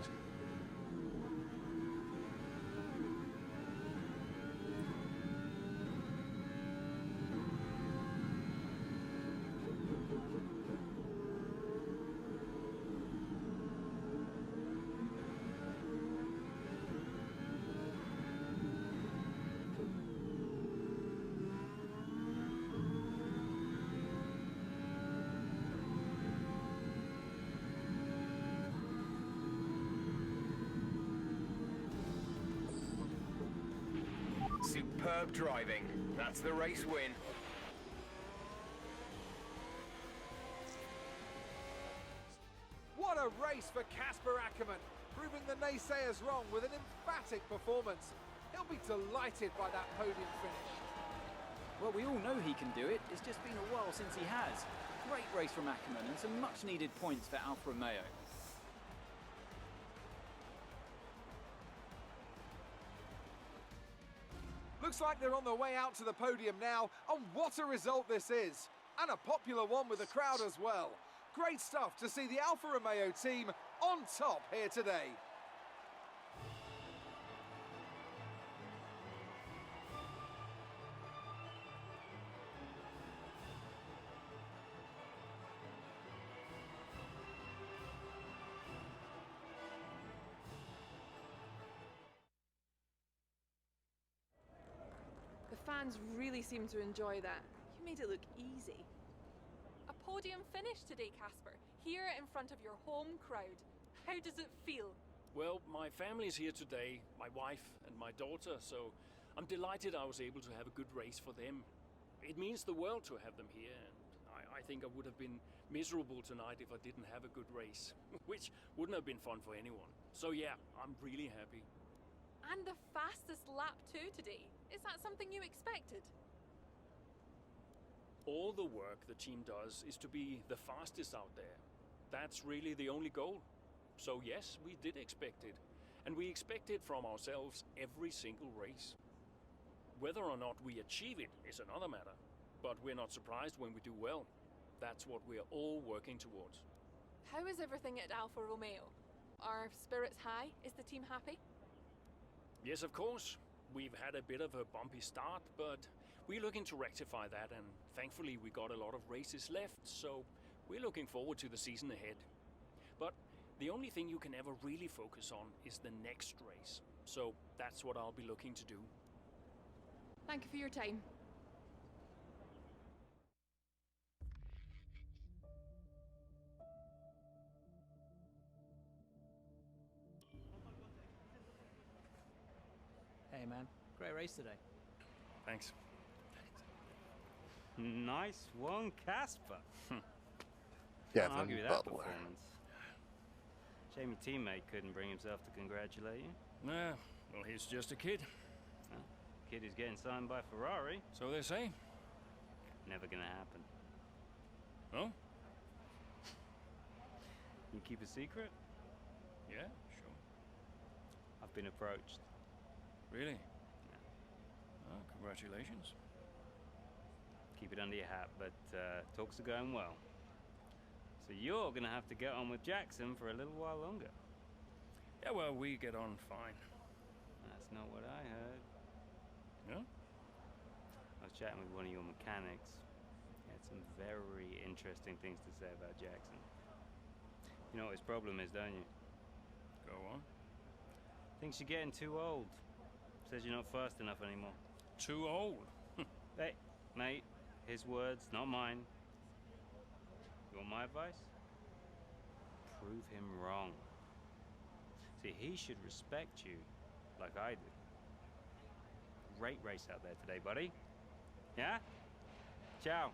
Speaker 9: Superb driving. That's the race win.
Speaker 7: a race for Casper Akkerman, proving the naysayers wrong with an emphatic performance. He'll be delighted by that podium finish.
Speaker 8: Well, we all know he can do it. It's just been a while since he has. Great race from Akkerman and some much needed points for Alfa Romeo.
Speaker 7: Looks like they're on their way out to the podium now, and what a result this is! And a popular one with the crowd as well. Great stuff to see the Alfa Romeo team on top here today.
Speaker 10: The fans really seem to enjoy that. You made it look easy. A podium finish today, Casper, here in front of your home crowd. How does it feel?
Speaker 3: Well, my family's here today, my wife and my daughter, so I'm delighted I was able to have a good race for them. It means the world to have them here, and I think I would have been miserable tonight if I didn't have a good race, which wouldn't have been fun for anyone. So yeah, I'm really happy.
Speaker 10: And the fastest lap too today. Is that something you expected?
Speaker 3: All the work the team does is to be the fastest out there. That's really the only goal. So yes, we did expect it. And we expect it from ourselves every single race. Whether or not we achieve it is another matter. But we're not surprised when we do well. That's what we're all working towards.
Speaker 10: How is everything at Alfa Romeo? Are spirits high? Is the team happy?
Speaker 3: Yes, of course. We've had a bit of a bumpy start, but we're looking to rectify that, and thankfully we got a lot of races left, so we're looking forward to the season ahead. But the only thing you can ever really focus on is the next race. So that's what I'll be looking to do.
Speaker 10: Thank you for your time.
Speaker 14: Hey man, great race today.
Speaker 3: Thanks.
Speaker 19: Nice one, Casper.
Speaker 1: Devon
Speaker 19: Can't argue with that
Speaker 1: Butler.
Speaker 19: performance. Shame your teammate couldn't bring himself to congratulate you.
Speaker 3: Nah, well, he's just a kid.
Speaker 19: Well, kid is getting signed by Ferrari.
Speaker 3: So they say.
Speaker 19: Never gonna happen.
Speaker 3: Oh?
Speaker 19: You keep a secret?
Speaker 3: Yeah, sure.
Speaker 19: I've been approached.
Speaker 3: Really?
Speaker 19: Yeah.
Speaker 3: Oh, congratulations.
Speaker 19: Keep it under your hat, but talks are going well. So you're gonna have to get on with Jackson for a little while longer.
Speaker 3: Yeah, well, we get on fine.
Speaker 19: That's not what I heard.
Speaker 3: No?
Speaker 19: I was chatting with one of your mechanics. He had some very interesting things to say about Jackson. You know what his problem is, don't you?
Speaker 3: Go on.
Speaker 19: Thinks you're getting too old. Says you're not fast enough anymore.
Speaker 3: Too old?
Speaker 19: Hey, mate, his words, not mine. You want my advice? Prove him wrong. See, he should respect you like I do. Great race out there today, buddy. Yeah? Ciao.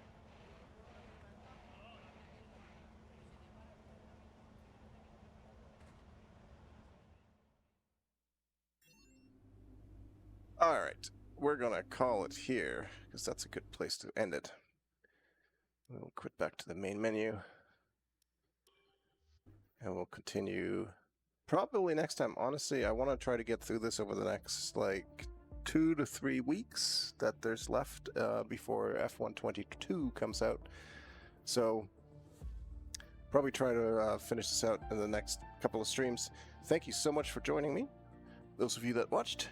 Speaker 1: All right, we're gonna call it here because that's a good place to end it. We'll quit back to the main menu and we'll continue probably next time. Honestly, I want to try to get through this over the next like 2 to 3 weeks that there's left before F1 22 comes out. So probably try to finish this out in the next couple of streams. Thank you so much for joining me. Those of you that watched,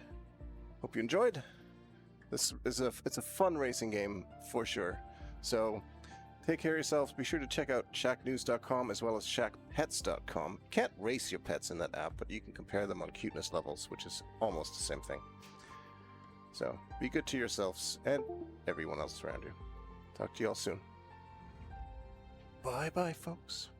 Speaker 1: hope you enjoyed. This is it's a fun racing game for sure. So take care of yourselves. Be sure to check out Shacknews.com as well as Shackpets.com. You can't race your pets in that app, but you can compare them on cuteness levels, which is almost the same thing. So be good to yourselves and everyone else around you. Talk to you all soon. Bye-bye, folks.